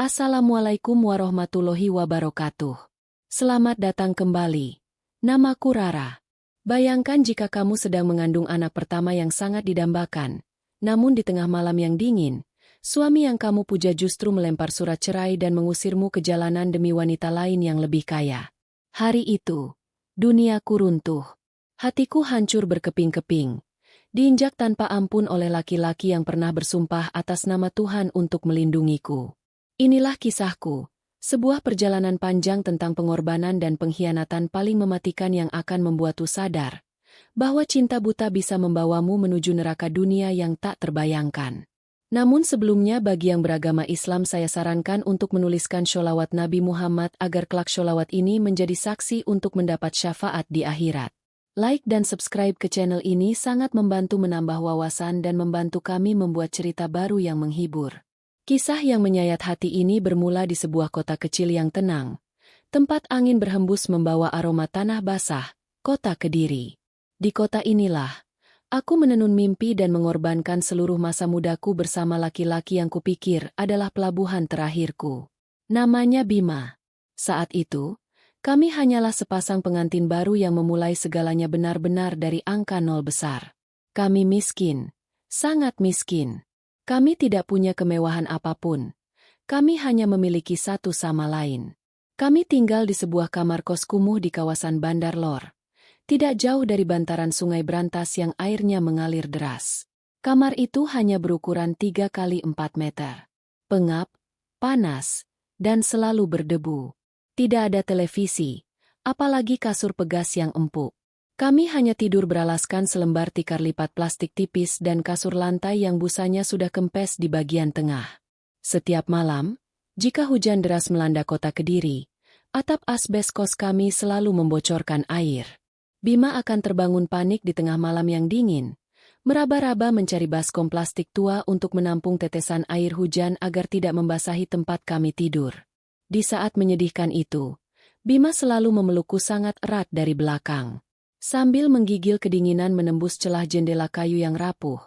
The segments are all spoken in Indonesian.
Assalamualaikum warahmatullahi wabarakatuh. Selamat datang kembali. Namaku Rara. Bayangkan jika kamu sedang mengandung anak pertama yang sangat didambakan, namun di tengah malam yang dingin, suami yang kamu puja justru melempar surat cerai dan mengusirmu ke jalanan demi wanita lain yang lebih kaya. Hari itu, duniaku runtuh. Hatiku hancur berkeping-keping. Diinjak tanpa ampun oleh laki-laki yang pernah bersumpah atas nama Tuhan untuk melindungiku. Inilah kisahku, sebuah perjalanan panjang tentang pengorbanan dan pengkhianatan paling mematikan yang akan membuatmu sadar bahwa cinta buta bisa membawamu menuju neraka dunia yang tak terbayangkan. Namun sebelumnya bagi yang beragama Islam saya sarankan untuk menuliskan sholawat Nabi Muhammad agar kelak sholawat ini menjadi saksi untuk mendapat syafaat di akhirat. Like dan subscribe ke channel ini sangat membantu menambah wawasan dan membantu kami membuat cerita baru yang menghibur. Kisah yang menyayat hati ini bermula di sebuah kota kecil yang tenang. Tempat angin berhembus membawa aroma tanah basah, kota Kediri. Di kota inilah, aku menenun mimpi dan mengorbankan seluruh masa mudaku bersama laki-laki yang kupikir adalah pelabuhan terakhirku. Namanya Bima. Saat itu, kami hanyalah sepasang pengantin baru yang memulai segalanya benar-benar dari angka nol besar. Kami miskin, sangat miskin. Kami tidak punya kemewahan apapun. Kami hanya memiliki satu sama lain. Kami tinggal di sebuah kamar kos kumuh di kawasan Bandar Lor. Tidak jauh dari bantaran sungai Brantas yang airnya mengalir deras. Kamar itu hanya berukuran 3 kali 4 meter. Pengap, panas, dan selalu berdebu. Tidak ada televisi, apalagi kasur pegas yang empuk. Kami hanya tidur beralaskan selembar tikar lipat plastik tipis dan kasur lantai yang busanya sudah kempes di bagian tengah. Setiap malam, jika hujan deras melanda kota Kediri, atap asbes kos kami selalu membocorkan air. Bima akan terbangun panik di tengah malam yang dingin, meraba-raba mencari baskom plastik tua untuk menampung tetesan air hujan agar tidak membasahi tempat kami tidur. Di saat menyedihkan itu, Bima selalu memelukku sangat erat dari belakang. Sambil menggigil kedinginan menembus celah jendela kayu yang rapuh,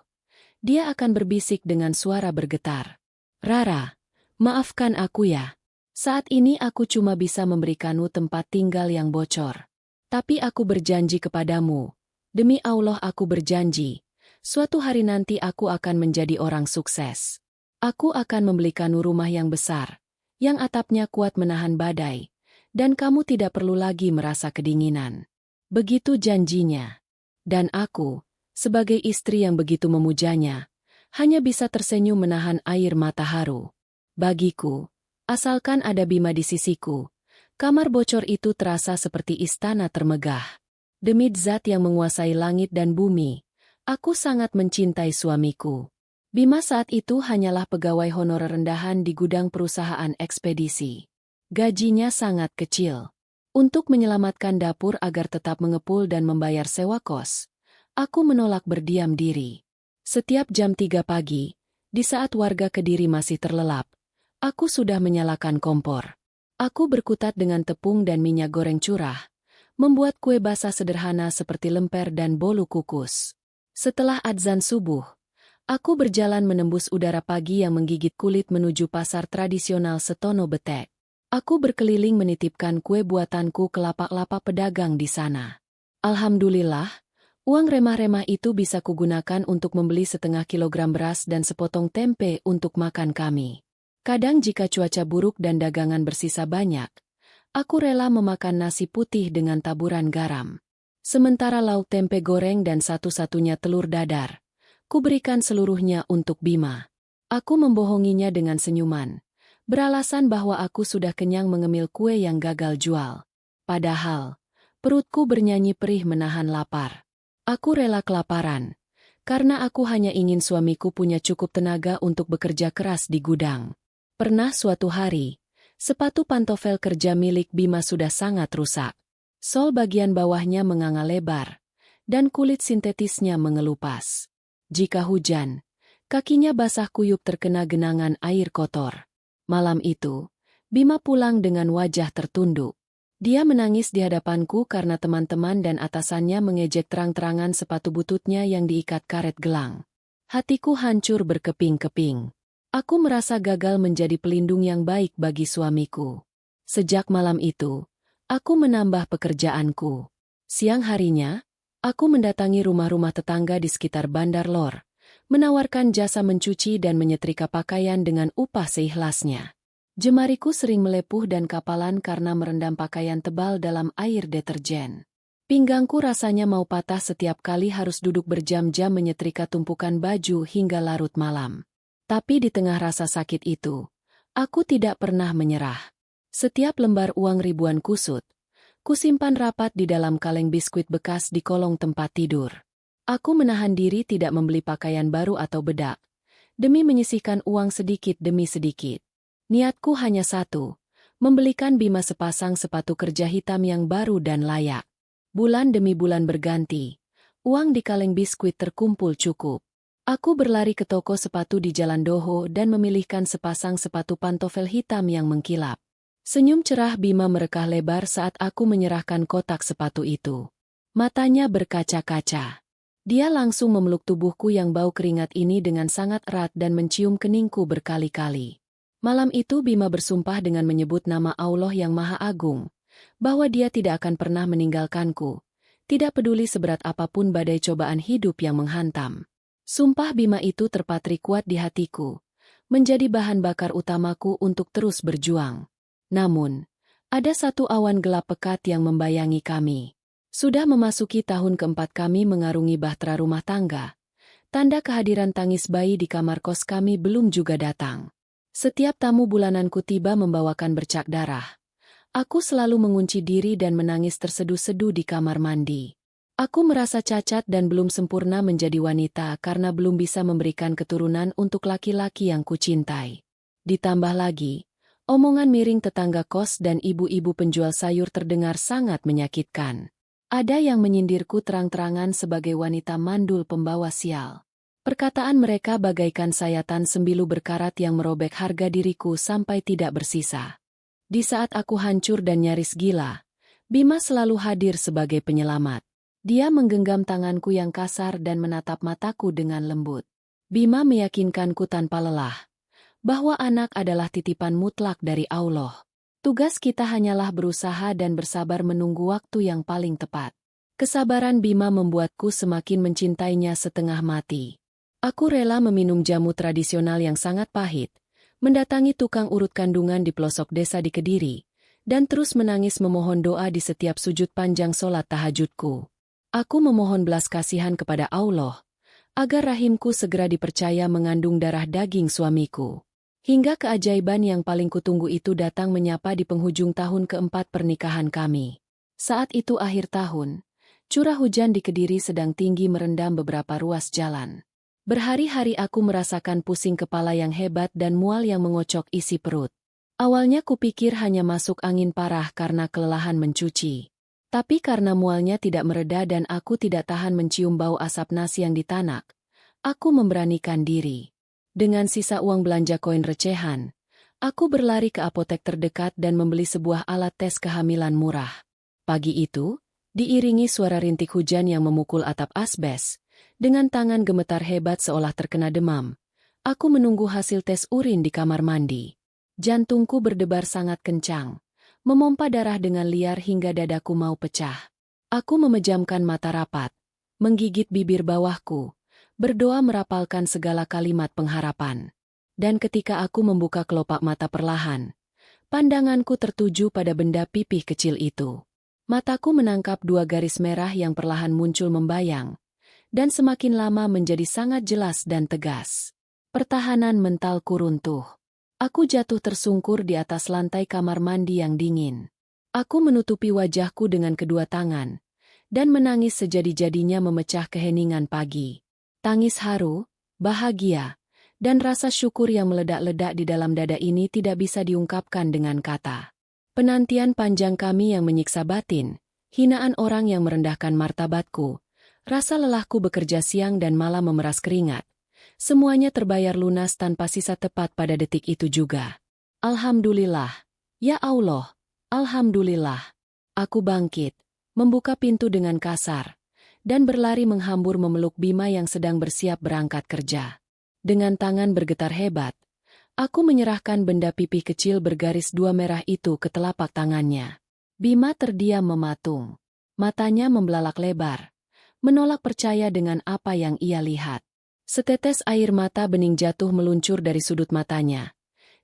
dia akan berbisik dengan suara bergetar. Rara, maafkan aku ya. Saat ini aku cuma bisa memberikanmu tempat tinggal yang bocor. Tapi aku berjanji kepadamu, demi Allah aku berjanji, suatu hari nanti aku akan menjadi orang sukses. Aku akan membelikanmu rumah yang besar, yang atapnya kuat menahan badai, dan kamu tidak perlu lagi merasa kedinginan. Begitu janjinya. Dan aku, sebagai istri yang begitu memujanya, hanya bisa tersenyum menahan air mata haru. Bagiku, asalkan ada Bima di sisiku, kamar bocor itu terasa seperti istana termegah. Demi zat yang menguasai langit dan bumi, aku sangat mencintai suamiku. Bima saat itu hanyalah pegawai honorer rendahan di gudang perusahaan ekspedisi. Gajinya sangat kecil. Untuk menyelamatkan dapur agar tetap mengepul dan membayar sewa kos, aku menolak berdiam diri. Setiap jam 3 pagi, di saat warga Kediri masih terlelap, aku sudah menyalakan kompor. Aku berkutat dengan tepung dan minyak goreng curah, membuat kue basah sederhana seperti lemper dan bolu kukus. Setelah adzan subuh, aku berjalan menembus udara pagi yang menggigit kulit menuju pasar tradisional Setono Betek. Aku berkeliling menitipkan kue buatanku ke lapak-lapak pedagang di sana. Alhamdulillah, uang remah-remah itu bisa kugunakan untuk membeli setengah kilogram beras dan sepotong tempe untuk makan kami. Kadang jika cuaca buruk dan dagangan bersisa banyak, aku rela memakan nasi putih dengan taburan garam. Sementara lauk tempe goreng dan satu-satunya telur dadar, kuberikan seluruhnya untuk Bima. Aku membohonginya dengan senyuman, beralasan bahwa aku sudah kenyang mengemil kue yang gagal jual. Padahal, perutku bernyanyi perih menahan lapar. Aku rela kelaparan, karena aku hanya ingin suamiku punya cukup tenaga untuk bekerja keras di gudang. Pernah suatu hari, sepatu pantofel kerja milik Bima sudah sangat rusak. Sol bagian bawahnya menganga lebar, dan kulit sintetisnya mengelupas. Jika hujan, kakinya basah kuyup terkena genangan air kotor. Malam itu, Bima pulang dengan wajah tertunduk. Dia menangis di hadapanku karena teman-teman dan atasannya mengejek terang-terangan sepatu bututnya yang diikat karet gelang. Hatiku hancur berkeping-keping. Aku merasa gagal menjadi pelindung yang baik bagi suamiku. Sejak malam itu, aku menambah pekerjaanku. Siang harinya, aku mendatangi rumah-rumah tetangga di sekitar Bandar Lor, menawarkan jasa mencuci dan menyetrika pakaian dengan upah seikhlasnya. Jemariku sering melepuh dan kapalan karena merendam pakaian tebal dalam air deterjen. Pinggangku rasanya mau patah setiap kali harus duduk berjam-jam menyetrika tumpukan baju hingga larut malam. Tapi di tengah rasa sakit itu, aku tidak pernah menyerah. Setiap lembar uang ribuan kusut, kusimpan rapat di dalam kaleng biskuit bekas di kolong tempat tidur. Aku menahan diri tidak membeli pakaian baru atau bedak, demi menyisihkan uang sedikit demi sedikit. Niatku hanya satu, membelikan Bima sepasang sepatu kerja hitam yang baru dan layak. Bulan demi bulan berganti, uang di kaleng biskuit terkumpul cukup. Aku berlari ke toko sepatu di Jalan Doho dan memilihkan sepasang sepatu pantofel hitam yang mengkilap. Senyum cerah Bima merekah lebar saat aku menyerahkan kotak sepatu itu. Matanya berkaca-kaca. Dia langsung memeluk tubuhku yang bau keringat ini dengan sangat erat dan mencium keningku berkali-kali. Malam itu Bima bersumpah dengan menyebut nama Allah yang Maha Agung, bahwa dia tidak akan pernah meninggalkanku, tidak peduli seberat apapun badai cobaan hidup yang menghantam. Sumpah Bima itu terpatri kuat di hatiku, menjadi bahan bakar utamaku untuk terus berjuang. Namun, ada satu awan gelap pekat yang membayangi kami. Sudah memasuki tahun keempat kami mengarungi bahtera rumah tangga. Tanda kehadiran tangis bayi di kamar kos kami belum juga datang. Setiap tamu bulananku tiba membawakan bercak darah. Aku selalu mengunci diri dan menangis terseduh-seduh di kamar mandi. Aku merasa cacat dan belum sempurna menjadi wanita karena belum bisa memberikan keturunan untuk laki-laki yang kucintai. Ditambah lagi, omongan miring tetangga kos dan ibu-ibu penjual sayur terdengar sangat menyakitkan. Ada yang menyindirku terang-terangan sebagai wanita mandul pembawa sial. Perkataan mereka bagaikan sayatan sembilu berkarat yang merobek harga diriku sampai tidak bersisa. Di saat aku hancur dan nyaris gila, Bima selalu hadir sebagai penyelamat. Dia menggenggam tanganku yang kasar dan menatap mataku dengan lembut. Bima meyakinkanku tanpa lelah bahwa anak adalah titipan mutlak dari Allah. Tugas kita hanyalah berusaha dan bersabar menunggu waktu yang paling tepat. Kesabaran Bima membuatku semakin mencintainya setengah mati. Aku rela meminum jamu tradisional yang sangat pahit, mendatangi tukang urut kandungan di pelosok desa di Kediri, dan terus menangis memohon doa di setiap sujud panjang sholat tahajudku. Aku memohon belas kasihan kepada Allah, agar rahimku segera dipercaya mengandung darah daging suamiku. Hingga keajaiban yang paling kutunggu itu datang menyapa di penghujung tahun keempat pernikahan kami. Saat itu akhir tahun, curah hujan di Kediri sedang tinggi merendam beberapa ruas jalan. Berhari-hari aku merasakan pusing kepala yang hebat dan mual yang mengocok isi perut. Awalnya kupikir hanya masuk angin parah karena kelelahan mencuci. Tapi karena mualnya tidak mereda dan aku tidak tahan mencium bau asap nasi yang ditanak, aku memberanikan diri. Dengan sisa uang belanja koin recehan, aku berlari ke apotek terdekat dan membeli sebuah alat tes kehamilan murah. Pagi itu, diiringi suara rintik hujan yang memukul atap asbes, dengan tangan gemetar hebat seolah terkena demam, aku menunggu hasil tes urin di kamar mandi. Jantungku berdebar sangat kencang, memompa darah dengan liar hingga dadaku mau pecah. Aku memejamkan mata rapat, menggigit bibir bawahku, berdoa merapalkan segala kalimat pengharapan. Dan ketika aku membuka kelopak mata perlahan, pandanganku tertuju pada benda pipih kecil itu. Mataku menangkap dua garis merah yang perlahan muncul membayang, dan semakin lama menjadi sangat jelas dan tegas. Pertahanan mentalku runtuh. Aku jatuh tersungkur di atas lantai kamar mandi yang dingin. Aku menutupi wajahku dengan kedua tangan, dan menangis sejadi-jadinya memecah keheningan pagi. Tangis haru, bahagia, dan rasa syukur yang meledak-ledak di dalam dada ini tidak bisa diungkapkan dengan kata. Penantian panjang kami yang menyiksa batin, hinaan orang yang merendahkan martabatku, rasa lelahku bekerja siang dan malam memeras keringat. Semuanya terbayar lunas tanpa sisa tepat pada detik itu juga. Alhamdulillah. Ya Allah, alhamdulillah. Aku bangkit, membuka pintu dengan kasar, dan berlari menghambur memeluk Bima yang sedang bersiap berangkat kerja. Dengan tangan bergetar hebat, Aku menyerahkan benda pipih kecil bergaris 2 merah itu ke telapak tangannya. Bima terdiam mematung. Matanya membelalak lebar, menolak percaya dengan apa yang ia lihat. Setetes air mata bening jatuh meluncur dari sudut matanya,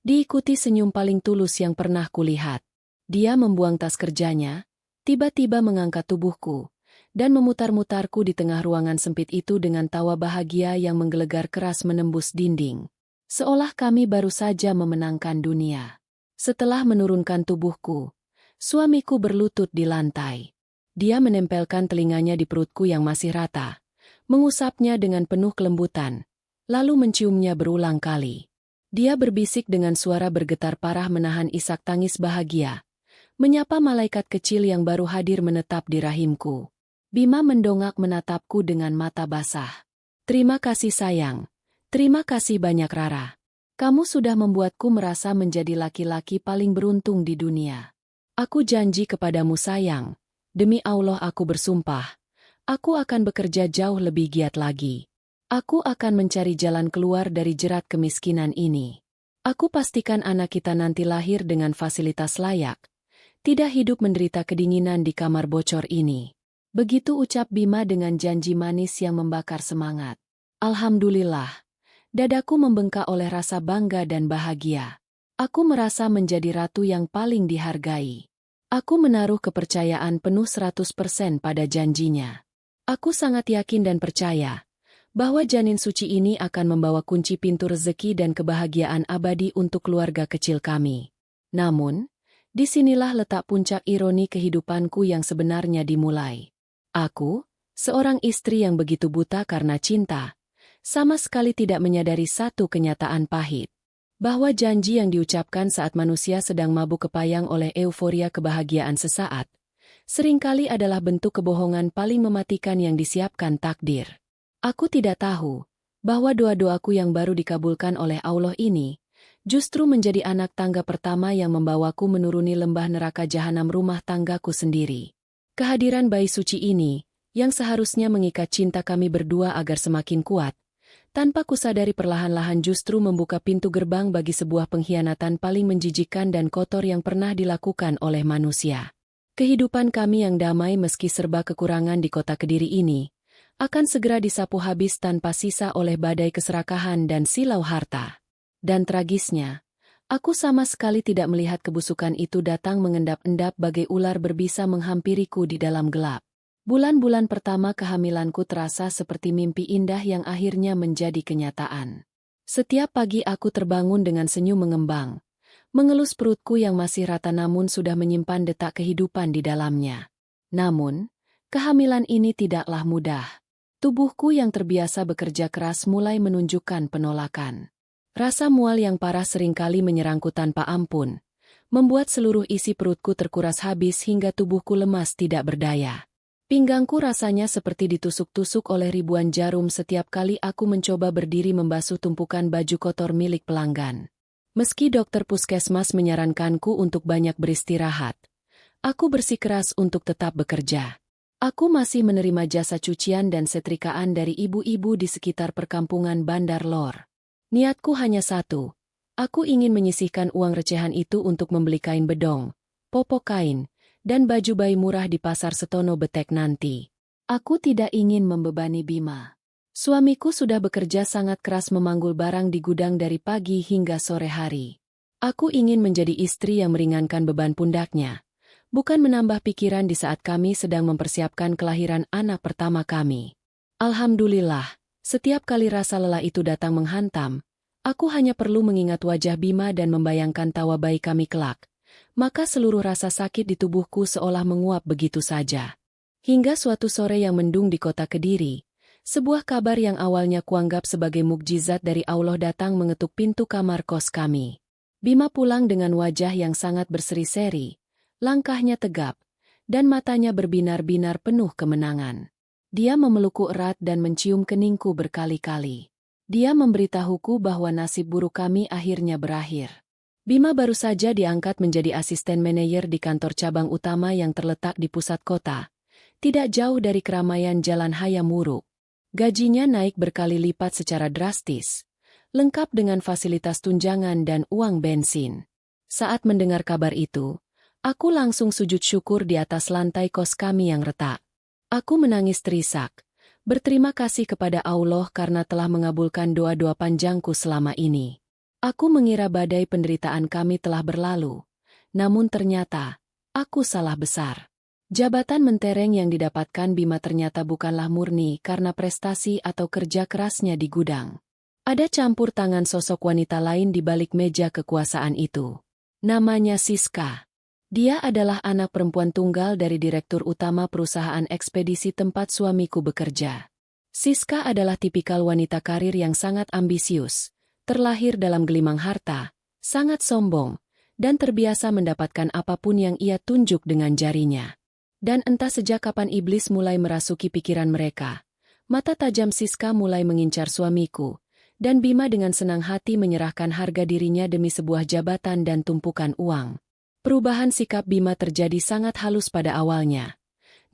diikuti senyum paling tulus yang pernah kulihat. Dia membuang tas kerjanya, tiba-tiba mengangkat tubuhku, dan memutar-mutarku di tengah ruangan sempit itu dengan tawa bahagia yang menggelegar keras menembus dinding. Seolah kami baru saja memenangkan dunia. Setelah menurunkan tubuhku, suamiku berlutut di lantai. Dia menempelkan telinganya di perutku yang masih rata, mengusapnya dengan penuh kelembutan, lalu menciumnya berulang kali. Dia berbisik dengan suara bergetar parah menahan isak tangis bahagia, menyapa malaikat kecil yang baru hadir menetap di rahimku. Bima mendongak menatapku dengan mata basah. Terima kasih sayang. Terima kasih banyak Rara. Kamu sudah membuatku merasa menjadi laki-laki paling beruntung di dunia. Aku janji kepadamu sayang, demi Allah aku bersumpah, aku akan bekerja jauh lebih giat lagi. Aku akan mencari jalan keluar dari jerat kemiskinan ini. Aku pastikan anak kita nanti lahir dengan fasilitas layak, tidak hidup menderita kedinginan di kamar bocor ini. Begitu ucap Bima dengan janji manis yang membakar semangat. Alhamdulillah. Dadaku membengkak oleh rasa bangga dan bahagia. Aku merasa menjadi ratu yang paling dihargai. Aku menaruh kepercayaan penuh 100% pada janjinya. Aku sangat yakin dan percaya bahwa janin suci ini akan membawa kunci pintu rezeki dan kebahagiaan abadi untuk keluarga kecil kami. Namun, disinilah letak puncak ironi kehidupanku yang sebenarnya dimulai. Aku, seorang istri yang begitu buta karena cinta, sama sekali tidak menyadari satu kenyataan pahit, bahwa janji yang diucapkan saat manusia sedang mabuk kepayang oleh euforia kebahagiaan sesaat, seringkali adalah bentuk kebohongan paling mematikan yang disiapkan takdir. Aku tidak tahu bahwa doa-doaku yang baru dikabulkan oleh Allah ini justru menjadi anak tangga pertama yang membawaku menuruni lembah neraka jahanam rumah tanggaku sendiri. Kehadiran bayi suci ini, yang seharusnya mengikat cinta kami berdua agar semakin kuat, tanpa kusadari perlahan-lahan justru membuka pintu gerbang bagi sebuah pengkhianatan paling menjijikkan dan kotor yang pernah dilakukan oleh manusia. Kehidupan kami yang damai meski serba kekurangan di kota Kediri ini, akan segera disapu habis tanpa sisa oleh badai keserakahan dan silau harta. Dan tragisnya, aku sama sekali tidak melihat kebusukan itu datang mengendap-endap bagai ular berbisa menghampiriku di dalam gelap. Bulan-bulan pertama kehamilanku terasa seperti mimpi indah yang akhirnya menjadi kenyataan. Setiap pagi aku terbangun dengan senyum mengembang, mengelus perutku yang masih rata namun sudah menyimpan detak kehidupan di dalamnya. Namun, kehamilan ini tidaklah mudah. Tubuhku yang terbiasa bekerja keras mulai menunjukkan penolakan. Rasa mual yang parah seringkali menyerangku tanpa ampun, membuat seluruh isi perutku terkuras habis hingga tubuhku lemas tidak berdaya. Pinggangku rasanya seperti ditusuk-tusuk oleh ribuan jarum setiap kali aku mencoba berdiri membasuh tumpukan baju kotor milik pelanggan. Meski dokter puskesmas menyarankanku untuk banyak beristirahat, aku bersikeras untuk tetap bekerja. Aku masih menerima jasa cucian dan setrikaan dari ibu-ibu di sekitar perkampungan Bandar Lor. Niatku hanya satu, aku ingin menyisihkan uang recehan itu untuk membeli kain bedong, popok kain, dan baju bayi murah di pasar Setono Betek nanti. Aku tidak ingin membebani Bima. Suamiku sudah bekerja sangat keras memanggul barang di gudang dari pagi hingga sore hari. Aku ingin menjadi istri yang meringankan beban pundaknya, bukan menambah pikiran di saat kami sedang mempersiapkan kelahiran anak pertama kami. Alhamdulillah, setiap kali rasa lelah itu datang menghantam, aku hanya perlu mengingat wajah Bima dan membayangkan tawa bayi kami kelak. Maka seluruh rasa sakit di tubuhku seolah menguap begitu saja. Hingga suatu sore yang mendung di kota Kediri, sebuah kabar yang awalnya kuanggap sebagai mukjizat dari Allah datang mengetuk pintu kamar kos kami. Bima pulang dengan wajah yang sangat berseri-seri, langkahnya tegap, dan matanya berbinar-binar penuh kemenangan. Dia memelukku erat dan mencium keningku berkali-kali. Dia memberitahuku bahwa nasib buruk kami akhirnya berakhir. Bima baru saja diangkat menjadi asisten manajer di kantor cabang utama yang terletak di pusat kota, tidak jauh dari keramaian Jalan Hayam Wuruk. Gajinya naik berkali lipat secara drastis, lengkap dengan fasilitas tunjangan dan uang bensin. Saat mendengar kabar itu, aku langsung sujud syukur di atas lantai kos kami yang retak. Aku menangis terisak, berterima kasih kepada Allah karena telah mengabulkan doa-doa panjangku selama ini. Aku mengira badai penderitaan kami telah berlalu, namun ternyata, aku salah besar. Jabatan mentereng yang didapatkan Bima ternyata bukanlah murni karena prestasi atau kerja kerasnya di gudang. Ada campur tangan sosok wanita lain di balik meja kekuasaan itu. Namanya Siska. Dia adalah anak perempuan tunggal dari direktur utama perusahaan ekspedisi tempat suamiku bekerja. Siska adalah tipikal wanita karir yang sangat ambisius, terlahir dalam gelimang harta, sangat sombong, dan terbiasa mendapatkan apapun yang ia tunjuk dengan jarinya. Dan entah sejak kapan iblis mulai merasuki pikiran mereka, mata tajam Siska mulai mengincar suamiku, dan Bima dengan senang hati menyerahkan harga dirinya demi sebuah jabatan dan tumpukan uang. Perubahan sikap Bima terjadi sangat halus pada awalnya,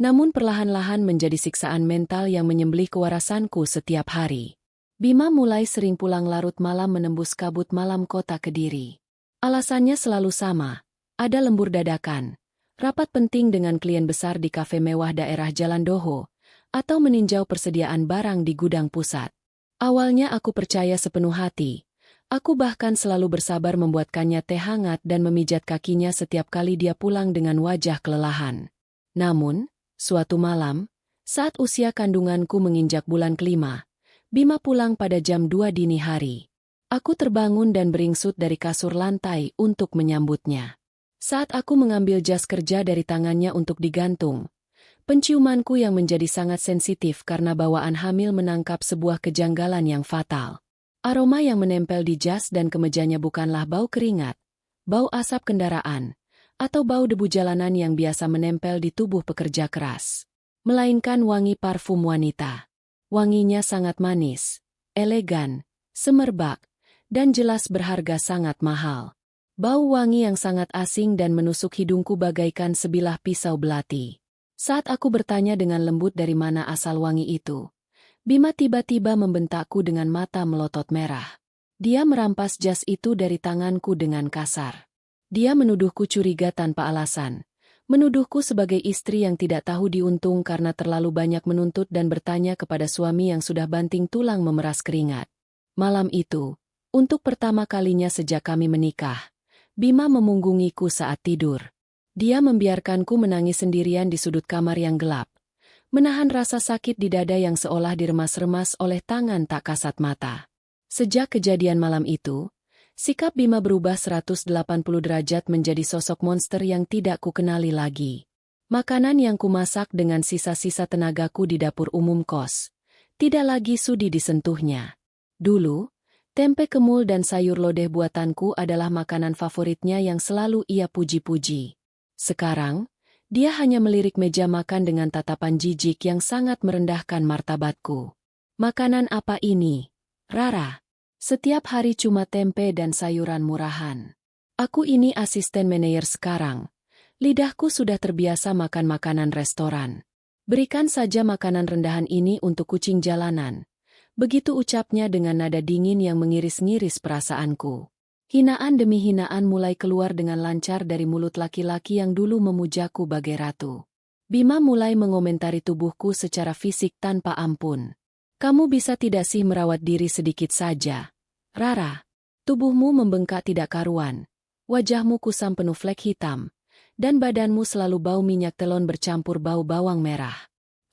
namun perlahan-lahan menjadi siksaan mental yang menyembelih kewarasanku setiap hari. Bima mulai sering pulang larut malam menembus kabut malam kota Kediri. Alasannya selalu sama, ada lembur dadakan, rapat penting dengan klien besar di kafe mewah daerah Jalan Doho, atau meninjau persediaan barang di gudang pusat. Awalnya aku percaya sepenuh hati. Aku bahkan selalu bersabar membuatkannya teh hangat dan memijat kakinya setiap kali dia pulang dengan wajah kelelahan. Namun, suatu malam, saat usia kandunganku menginjak bulan kelima, Bima pulang pada jam 2 dini hari. Aku terbangun dan beringsut dari kasur lantai untuk menyambutnya. Saat aku mengambil jas kerja dari tangannya untuk digantung, penciumanku yang menjadi sangat sensitif karena bawaan hamil menangkap sebuah kejanggalan yang fatal. Aroma yang menempel di jas dan kemejanya bukanlah bau keringat, bau asap kendaraan, atau bau debu jalanan yang biasa menempel di tubuh pekerja keras, melainkan wangi parfum wanita. Wanginya sangat manis, elegan, semerbak, dan jelas berharga sangat mahal. Bau wangi yang sangat asing dan menusuk hidungku bagaikan sebilah pisau belati. Saat aku bertanya dengan lembut dari mana asal wangi itu, Bima tiba-tiba membentakku dengan mata melotot merah. Dia merampas jas itu dari tanganku dengan kasar. Dia menuduhku curiga tanpa alasan, menuduhku sebagai istri yang tidak tahu diuntung karena terlalu banyak menuntut dan bertanya kepada suami yang sudah banting tulang memeras keringat. Malam itu, untuk pertama kalinya sejak kami menikah, Bima memunggungiku saat tidur. Dia membiarkanku menangis sendirian di sudut kamar yang gelap, menahan rasa sakit di dada yang seolah diremas-remas oleh tangan tak kasat mata. Sejak kejadian malam itu, sikap Bima berubah 180 derajat menjadi sosok monster yang tidak kukenali lagi. Makanan yang kumasak dengan sisa-sisa tenagaku di dapur umum kos, tidak lagi sudi disentuhnya. Dulu, tempe kemul dan sayur lodeh buatanku adalah makanan favoritnya yang selalu ia puji-puji. Sekarang, dia hanya melirik meja makan dengan tatapan jijik yang sangat merendahkan martabatku. Makanan apa ini, Rara? Setiap hari cuma tempe dan sayuran murahan. Aku ini asisten manajer sekarang. Lidahku sudah terbiasa makan makanan restoran. Berikan saja makanan rendahan ini untuk kucing jalanan. Begitu ucapnya dengan nada dingin yang mengiris-ngiris perasaanku. Hinaan demi hinaan mulai keluar dengan lancar dari mulut laki-laki yang dulu memujaku bagai ratu. Bima mulai mengomentari tubuhku secara fisik tanpa ampun. Kamu bisa tidak sih merawat diri sedikit saja? Rara, tubuhmu membengkak tidak karuan. Wajahmu kusam penuh flek hitam. Dan badanmu selalu bau minyak telon bercampur bau bawang merah.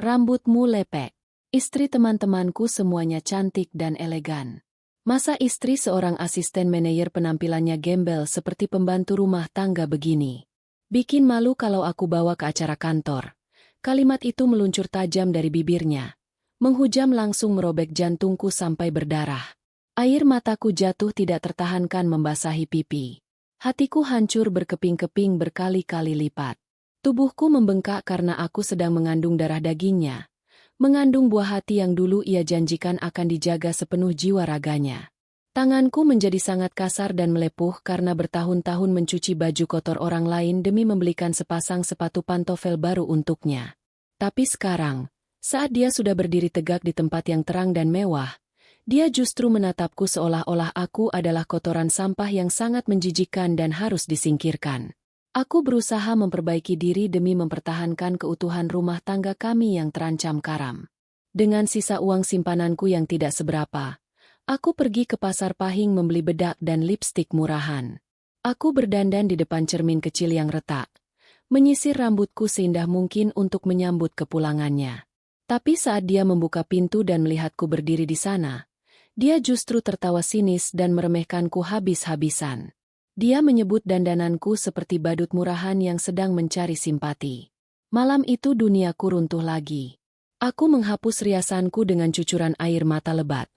Rambutmu lepek. Istri teman-temanku semuanya cantik dan elegan. Masa istri seorang asisten manajer penampilannya gembel seperti pembantu rumah tangga begini? Bikin malu kalau aku bawa ke acara kantor. Kalimat itu meluncur tajam dari bibirnya. Menghujam langsung merobek jantungku sampai berdarah. Air mataku jatuh tidak tertahankan membasahi pipi. Hatiku hancur berkeping-keping berkali-kali lipat. Tubuhku membengkak karena aku sedang mengandung darah dagingnya. Mengandung buah hati yang dulu ia janjikan akan dijaga sepenuh jiwa raganya. Tanganku menjadi sangat kasar dan melepuh karena bertahun-tahun mencuci baju kotor orang lain demi membelikan sepasang sepatu pantofel baru untuknya. Tapi sekarang, saat dia sudah berdiri tegak di tempat yang terang dan mewah, Dia justru menatapku seolah-olah aku adalah kotoran sampah yang sangat menjijikkan dan harus disingkirkan. Aku berusaha memperbaiki diri demi mempertahankan keutuhan rumah tangga kami yang terancam karam. Dengan sisa uang simpananku yang tidak seberapa, aku pergi ke pasar Pahing membeli bedak dan lipstik murahan. Aku berdandan di depan cermin kecil yang retak, menyisir rambutku seindah mungkin untuk menyambut kepulangannya. Tapi saat dia membuka pintu dan melihatku berdiri di sana, dia justru tertawa sinis dan meremehkanku habis-habisan. Dia menyebut dandananku seperti badut murahan yang sedang mencari simpati. Malam itu duniaku runtuh lagi. Aku menghapus riasanku dengan cucuran air mata lebat,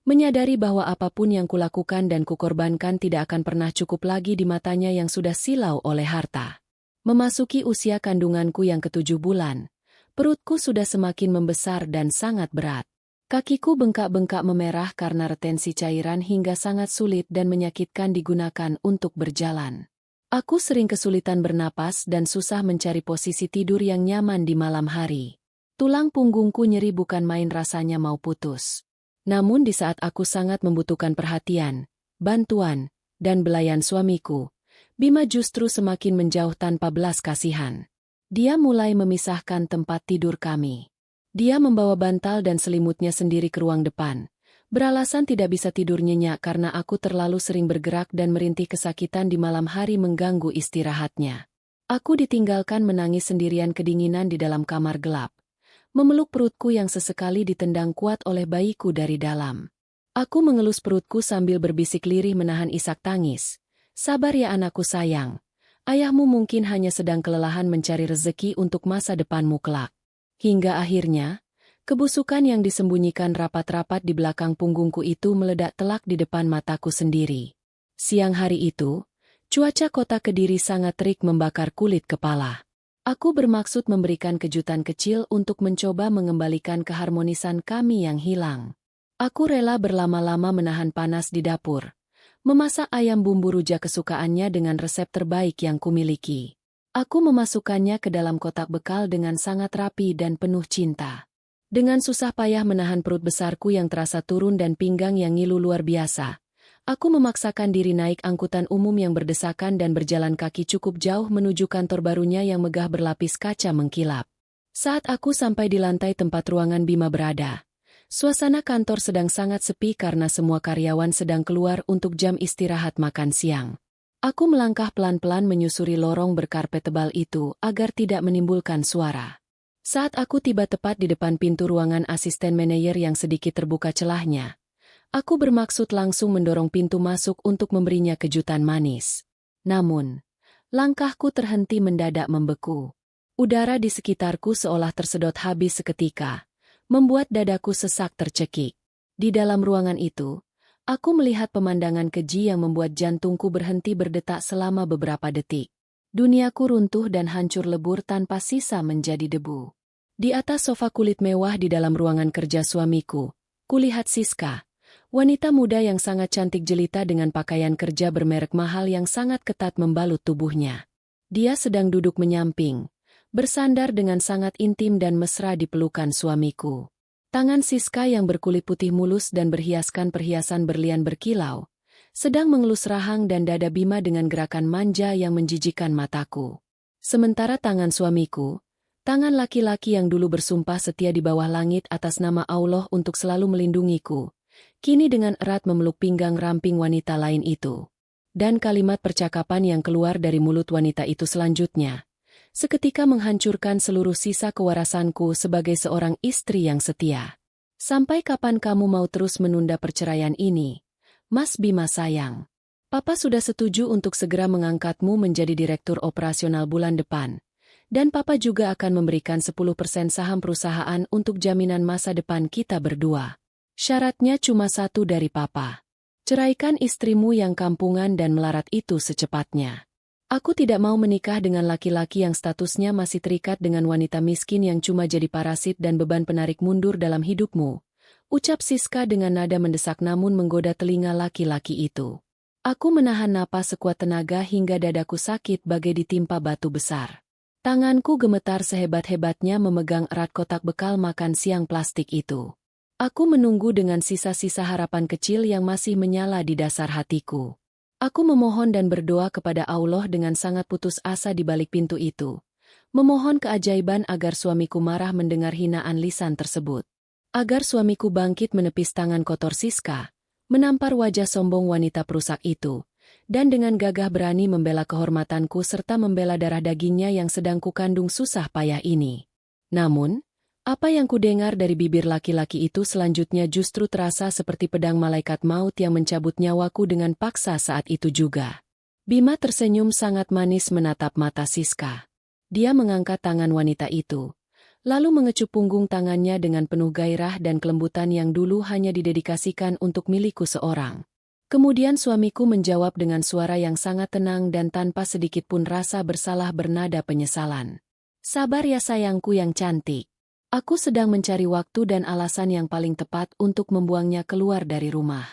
menyadari bahwa apapun yang kulakukan dan kukorbankan tidak akan pernah cukup lagi di matanya yang sudah silau oleh harta. Memasuki usia kandunganku yang ke-7 bulan, perutku sudah semakin membesar dan sangat berat. Kakiku bengkak-bengkak memerah karena retensi cairan hingga sangat sulit dan menyakitkan digunakan untuk berjalan. Aku sering kesulitan bernapas dan susah mencari posisi tidur yang nyaman di malam hari. Tulang punggungku nyeri bukan main rasanya mau putus. Namun di saat aku sangat membutuhkan perhatian, bantuan, dan belayan suamiku, Bima justru semakin menjauh tanpa belas kasihan. Dia mulai memisahkan tempat tidur kami. Dia membawa bantal dan selimutnya sendiri ke ruang depan, beralasan tidak bisa tidur nyenyak karena aku terlalu sering bergerak dan merintih kesakitan di malam hari mengganggu istirahatnya. Aku ditinggalkan menangis sendirian kedinginan di dalam kamar gelap, memeluk perutku yang sesekali ditendang kuat oleh bayiku dari dalam. Aku mengelus perutku sambil berbisik lirih menahan isak tangis. Sabar ya anakku sayang, ayahmu mungkin hanya sedang kelelahan mencari rezeki untuk masa depanmu kelak. Hingga akhirnya, kebusukan yang disembunyikan rapat-rapat di belakang punggungku itu meledak telak di depan mataku sendiri. Siang hari itu, cuaca kota Kediri sangat terik membakar kulit kepala. Aku bermaksud memberikan kejutan kecil untuk mencoba mengembalikan keharmonisan kami yang hilang. Aku rela berlama-lama menahan panas di dapur, memasak ayam bumbu rujak kesukaannya dengan resep terbaik yang kumiliki. Aku memasukkannya ke dalam kotak bekal dengan sangat rapi dan penuh cinta. Dengan susah payah menahan perut besarku yang terasa turun dan pinggang yang ngilu luar biasa, aku memaksakan diri naik angkutan umum yang berdesakan dan berjalan kaki cukup jauh menuju kantor barunya yang megah berlapis kaca mengkilap. Saat aku sampai di lantai tempat ruangan Bima berada, suasana kantor sedang sangat sepi karena semua karyawan sedang keluar untuk jam istirahat makan siang. Aku melangkah pelan-pelan menyusuri lorong berkarpet tebal itu agar tidak menimbulkan suara. Saat aku tiba tepat di depan pintu ruangan asisten manajer yang sedikit terbuka celahnya, aku bermaksud langsung mendorong pintu masuk untuk memberinya kejutan manis. Namun, langkahku terhenti mendadak membeku. Udara di sekitarku seolah tersedot habis seketika, membuat dadaku sesak tercekik. Di dalam ruangan itu, aku melihat pemandangan keji yang membuat jantungku berhenti berdetak selama beberapa detik. Duniaku runtuh dan hancur lebur tanpa sisa menjadi debu. Di atas sofa kulit mewah di dalam ruangan kerja suamiku, kulihat Siska, wanita muda yang sangat cantik jelita dengan pakaian kerja bermerek mahal yang sangat ketat membalut tubuhnya. Dia sedang duduk menyamping, bersandar dengan sangat intim dan mesra di pelukan suamiku. Tangan Siska yang berkulit putih mulus dan berhiaskan perhiasan berlian berkilau, sedang mengelus rahang dan dada Bima dengan gerakan manja yang menjijikkan mataku. Sementara tangan suamiku, tangan laki-laki yang dulu bersumpah setia di bawah langit atas nama Allah untuk selalu melindungiku, kini dengan erat memeluk pinggang ramping wanita lain itu. Dan kalimat percakapan yang keluar dari mulut wanita itu selanjutnya seketika menghancurkan seluruh sisa kewarasanku sebagai seorang istri yang setia. Sampai kapan kamu mau terus menunda perceraian ini? Mas Bima sayang. Papa sudah setuju untuk segera mengangkatmu menjadi direktur operasional bulan depan. Dan Papa juga akan memberikan 10% saham perusahaan untuk jaminan masa depan kita berdua. Syaratnya cuma satu dari Papa. Ceraikan istrimu yang kampungan dan melarat itu secepatnya. Aku tidak mau menikah dengan laki-laki yang statusnya masih terikat dengan wanita miskin yang cuma jadi parasit dan beban penarik mundur dalam hidupmu, ucap Siska dengan nada mendesak namun menggoda telinga laki-laki itu. Aku menahan napas sekuat tenaga hingga dadaku sakit bagai ditimpa batu besar. Tanganku gemetar sehebat-hebatnya memegang erat kotak bekal makan siang plastik itu. Aku menunggu dengan sisa-sisa harapan kecil yang masih menyala di dasar hatiku. Aku memohon dan berdoa kepada Allah dengan sangat putus asa di balik pintu itu. Memohon keajaiban agar suamiku marah mendengar hinaan lisan tersebut. Agar suamiku bangkit menepis tangan kotor Siska, menampar wajah sombong wanita perusak itu, dan dengan gagah berani membela kehormatanku serta membela darah dagingnya yang sedang kukandung susah payah ini. Namun, apa yang kudengar dari bibir laki-laki itu selanjutnya justru terasa seperti pedang malaikat maut yang mencabut nyawaku dengan paksa saat itu juga. Bima tersenyum sangat manis menatap mata Siska. Dia mengangkat tangan wanita itu, lalu mengecup punggung tangannya dengan penuh gairah dan kelembutan yang dulu hanya didedikasikan untuk milikku seorang. Kemudian suamiku menjawab dengan suara yang sangat tenang dan tanpa sedikit pun rasa bersalah bernada penyesalan. Sabar ya sayangku yang cantik. Aku sedang mencari waktu dan alasan yang paling tepat untuk membuangnya keluar dari rumah.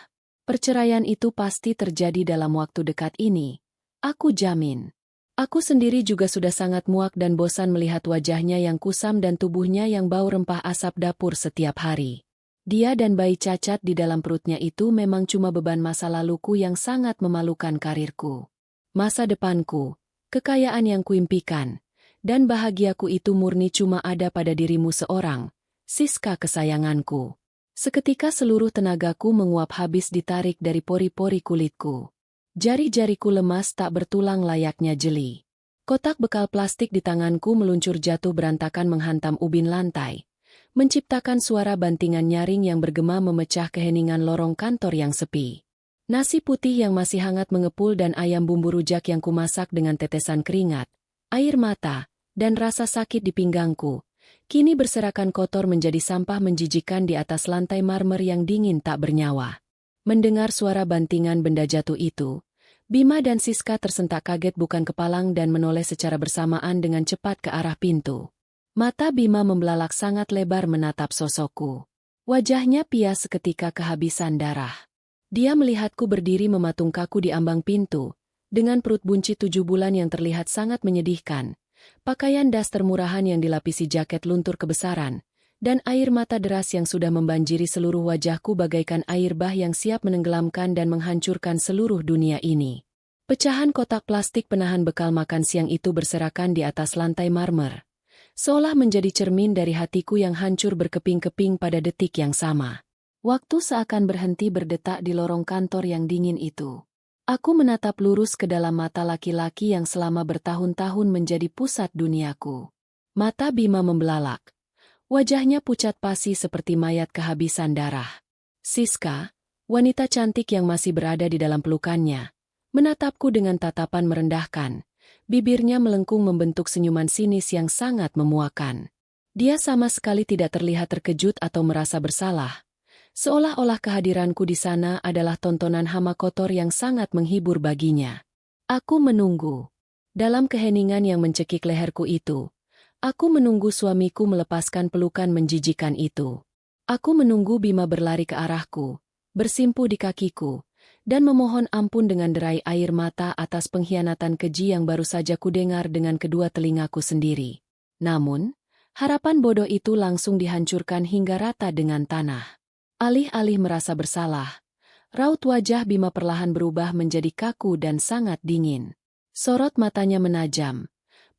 Perceraian itu pasti terjadi dalam waktu dekat ini. Aku jamin. Aku sendiri juga sudah sangat muak dan bosan melihat wajahnya yang kusam dan tubuhnya yang bau rempah asap dapur setiap hari. Dia dan bayi cacat di dalam perutnya itu memang cuma beban masa laluku yang sangat memalukan karirku. Masa depanku, kekayaan yang kuimpikan, dan bahagiaku itu murni cuma ada pada dirimu seorang, Siska kesayanganku. Seketika seluruh tenagaku menguap habis ditarik dari pori-pori kulitku. Jari-jariku lemas tak bertulang layaknya jeli. Kotak bekal plastik di tanganku meluncur jatuh berantakan menghantam ubin lantai, menciptakan suara bantingan nyaring yang bergema memecah keheningan lorong kantor yang sepi. Nasi putih yang masih hangat mengepul dan ayam bumbu rujak yang kumasak dengan tetesan keringat, air mata, dan rasa sakit di pinggangku, kini berserakan kotor menjadi sampah menjijikan di atas lantai marmer yang dingin tak bernyawa. Mendengar suara bantingan benda jatuh itu, Bima dan Siska tersentak kaget bukan kepalang dan menoleh secara bersamaan dengan cepat ke arah pintu. Mata Bima membelalak sangat lebar menatap sosokku. Wajahnya pias seketika kehabisan darah. Dia melihatku berdiri mematung kaku di ambang pintu, dengan perut buncit 7 bulan yang terlihat sangat menyedihkan. Pakaian daster murahan yang dilapisi jaket luntur kebesaran, dan air mata deras yang sudah membanjiri seluruh wajahku bagaikan air bah yang siap menenggelamkan dan menghancurkan seluruh dunia ini. Pecahan kotak plastik penahan bekal makan siang itu berserakan di atas lantai marmer, seolah menjadi cermin dari hatiku yang hancur berkeping-keping pada detik yang sama. Waktu seakan berhenti berdetak di lorong kantor yang dingin itu. Aku menatap lurus ke dalam mata laki-laki yang selama bertahun-tahun menjadi pusat duniaku. Mata Bima membelalak. Wajahnya pucat pasi seperti mayat kehabisan darah. Siska, wanita cantik yang masih berada di dalam pelukannya, menatapku dengan tatapan merendahkan. Bibirnya melengkung membentuk senyuman sinis yang sangat memuakan. Dia sama sekali tidak terlihat terkejut atau merasa bersalah. Seolah-olah kehadiranku di sana adalah tontonan hama kotor yang sangat menghibur baginya. Aku menunggu. Dalam keheningan yang mencekik leherku itu, aku menunggu suamiku melepaskan pelukan menjijikan itu. Aku menunggu Bima berlari ke arahku, bersimpu di kakiku, dan memohon ampun dengan derai air mata atas pengkhianatan keji yang baru saja kudengar dengan kedua telingaku sendiri. Namun, harapan bodoh itu langsung dihancurkan hingga rata dengan tanah. Alih-alih merasa bersalah, raut wajah Bima perlahan berubah menjadi kaku dan sangat dingin. Sorot matanya menajam,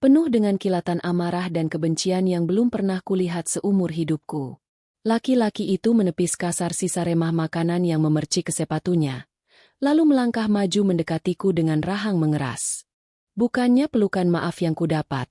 penuh dengan kilatan amarah dan kebencian yang belum pernah kulihat seumur hidupku. Laki-laki itu menepis kasar sisa remah makanan yang memercik ke sepatunya, lalu melangkah maju mendekatiku dengan rahang mengeras. Bukannya pelukan maaf yang kudapat,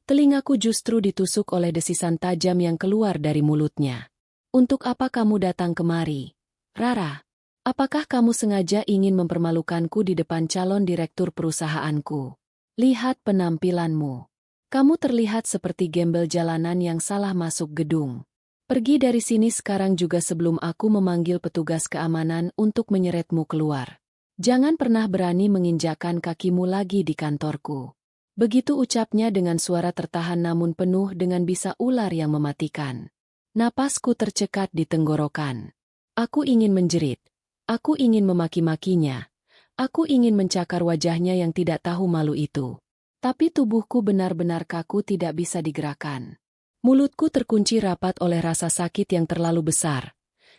telingaku justru ditusuk oleh desisan tajam yang keluar dari mulutnya. Untuk apa kamu datang kemari, Rara? Apakah kamu sengaja ingin mempermalukanku di depan calon direktur perusahaanku? Lihat penampilanmu. Kamu terlihat seperti gembel jalanan yang salah masuk gedung. Pergi dari sini sekarang juga sebelum aku memanggil petugas keamanan untuk menyeretmu keluar. Jangan pernah berani menginjakkan kakimu lagi di kantorku. Begitu ucapnya dengan suara tertahan namun penuh dengan bisa ular yang mematikan. Napasku tercekat di tenggorokan. Aku ingin menjerit. Aku ingin memaki-makinya. Aku ingin mencakar wajahnya yang tidak tahu malu itu. Tapi tubuhku benar-benar kaku tidak bisa digerakkan. Mulutku terkunci rapat oleh rasa sakit yang terlalu besar.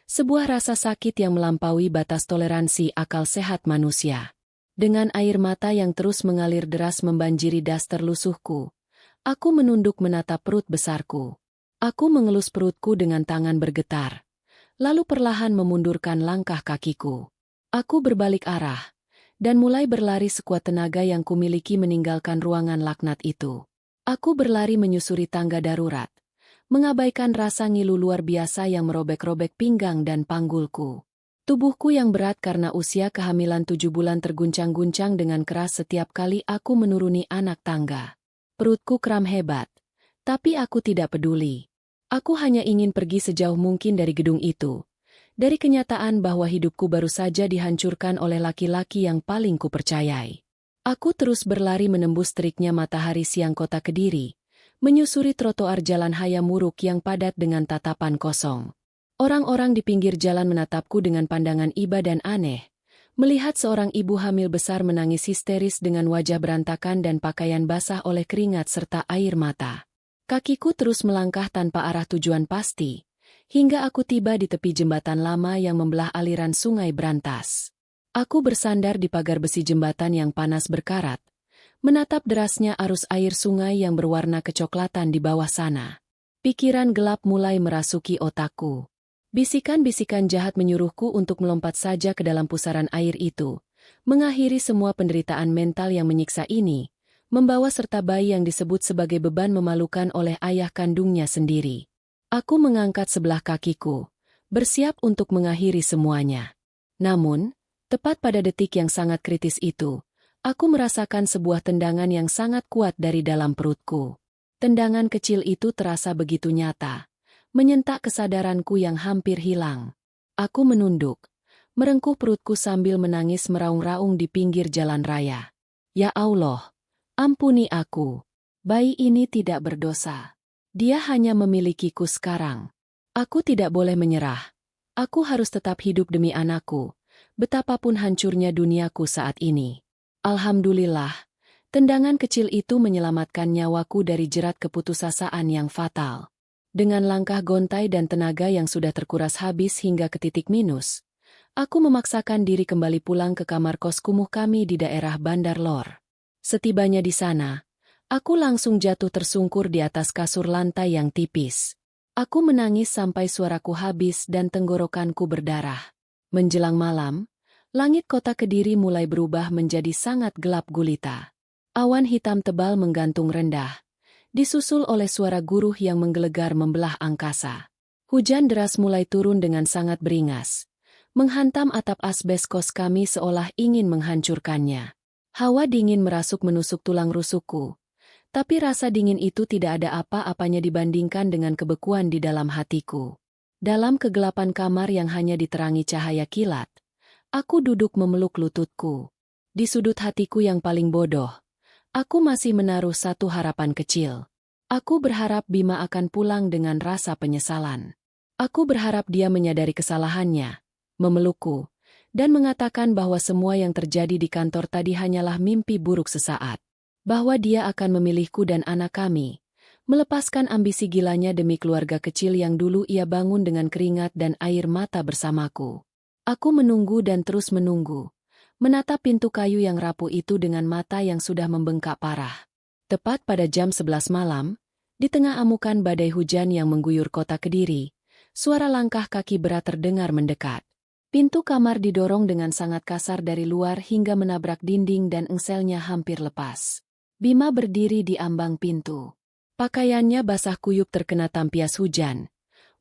Sebuah rasa sakit yang melampaui batas toleransi akal sehat manusia. Dengan air mata yang terus mengalir deras membanjiri daster lusuhku, aku menunduk menatap perut besarku. Aku mengelus perutku dengan tangan bergetar, lalu perlahan memundurkan langkah kakiku. Aku berbalik arah, dan mulai berlari sekuat tenaga yang kumiliki meninggalkan ruangan laknat itu. Aku berlari menyusuri tangga darurat, mengabaikan rasa ngilu luar biasa yang merobek-robek pinggang dan panggulku. Tubuhku yang berat karena usia kehamilan 7 bulan terguncang-guncang dengan keras setiap kali aku menuruni anak tangga. Perutku kram hebat, tapi aku tidak peduli. Aku hanya ingin pergi sejauh mungkin dari gedung itu, dari kenyataan bahwa hidupku baru saja dihancurkan oleh laki-laki yang paling kupercayai. Aku terus berlari menembus teriknya matahari siang kota Kediri, menyusuri trotoar jalan Hayamuruk yang padat dengan tatapan kosong. Orang-orang di pinggir jalan menatapku dengan pandangan iba dan aneh, melihat seorang ibu hamil besar menangis histeris dengan wajah berantakan dan pakaian basah oleh keringat serta air mata. Kakiku terus melangkah tanpa arah tujuan pasti, hingga aku tiba di tepi jembatan lama yang membelah aliran sungai Brantas. Aku bersandar di pagar besi jembatan yang panas berkarat, menatap derasnya arus air sungai yang berwarna kecoklatan di bawah sana. Pikiran gelap mulai merasuki otakku. Bisikan-bisikan jahat menyuruhku untuk melompat saja ke dalam pusaran air itu, mengakhiri semua penderitaan mental yang menyiksa ini, membawa serta bayi yang disebut sebagai beban memalukan oleh ayah kandungnya sendiri. Aku mengangkat sebelah kakiku, bersiap untuk mengakhiri semuanya. Namun, tepat pada detik yang sangat kritis itu, aku merasakan sebuah tendangan yang sangat kuat dari dalam perutku. Tendangan kecil itu terasa begitu nyata, menyentak kesadaranku yang hampir hilang. Aku menunduk, merengkuh perutku sambil menangis meraung-raung di pinggir jalan raya. Ya Allah, ampuni aku. Bayi ini tidak berdosa. Dia hanya memilikiku sekarang. Aku tidak boleh menyerah. Aku harus tetap hidup demi anakku, betapapun hancurnya duniaku saat ini. Alhamdulillah, tendangan kecil itu menyelamatkan nyawaku dari jerat keputusasaan yang fatal. Dengan langkah gontai dan tenaga yang sudah terkuras habis hingga ke titik minus, aku memaksakan diri kembali pulang ke kamar kos kumuh kami di daerah Bandar Lor. Setibanya di sana, aku langsung jatuh tersungkur di atas kasur lantai yang tipis. Aku menangis sampai suaraku habis dan tenggorokanku berdarah. Menjelang malam, langit kota Kediri mulai berubah menjadi sangat gelap gulita. Awan hitam tebal menggantung rendah, disusul oleh suara guruh yang menggelegar membelah angkasa. Hujan deras mulai turun dengan sangat beringas, menghantam atap asbes kos kami seolah ingin menghancurkannya. Hawa dingin merasuk menusuk tulang rusukku, tapi rasa dingin itu tidak ada apa-apanya dibandingkan dengan kebekuan di dalam hatiku. Dalam kegelapan kamar yang hanya diterangi cahaya kilat, aku duduk memeluk lututku. Di sudut hatiku yang paling bodoh, aku masih menaruh satu harapan kecil. Aku berharap Bima akan pulang dengan rasa penyesalan. Aku berharap dia menyadari kesalahannya, memelukku, dan mengatakan bahwa semua yang terjadi di kantor tadi hanyalah mimpi buruk sesaat. Bahwa dia akan memilihku dan anak kami, melepaskan ambisi gilanya demi keluarga kecil yang dulu ia bangun dengan keringat dan air mata bersamaku. Aku menunggu dan terus menunggu, menatap pintu kayu yang rapuh itu dengan mata yang sudah membengkak parah. Tepat pada jam 11 malam, di tengah amukan badai hujan yang mengguyur kota Kediri, suara langkah kaki berat terdengar mendekat. Pintu kamar didorong dengan sangat kasar dari luar hingga menabrak dinding dan engselnya hampir lepas. Bima berdiri di ambang pintu. Pakaiannya basah kuyup terkena tampias hujan.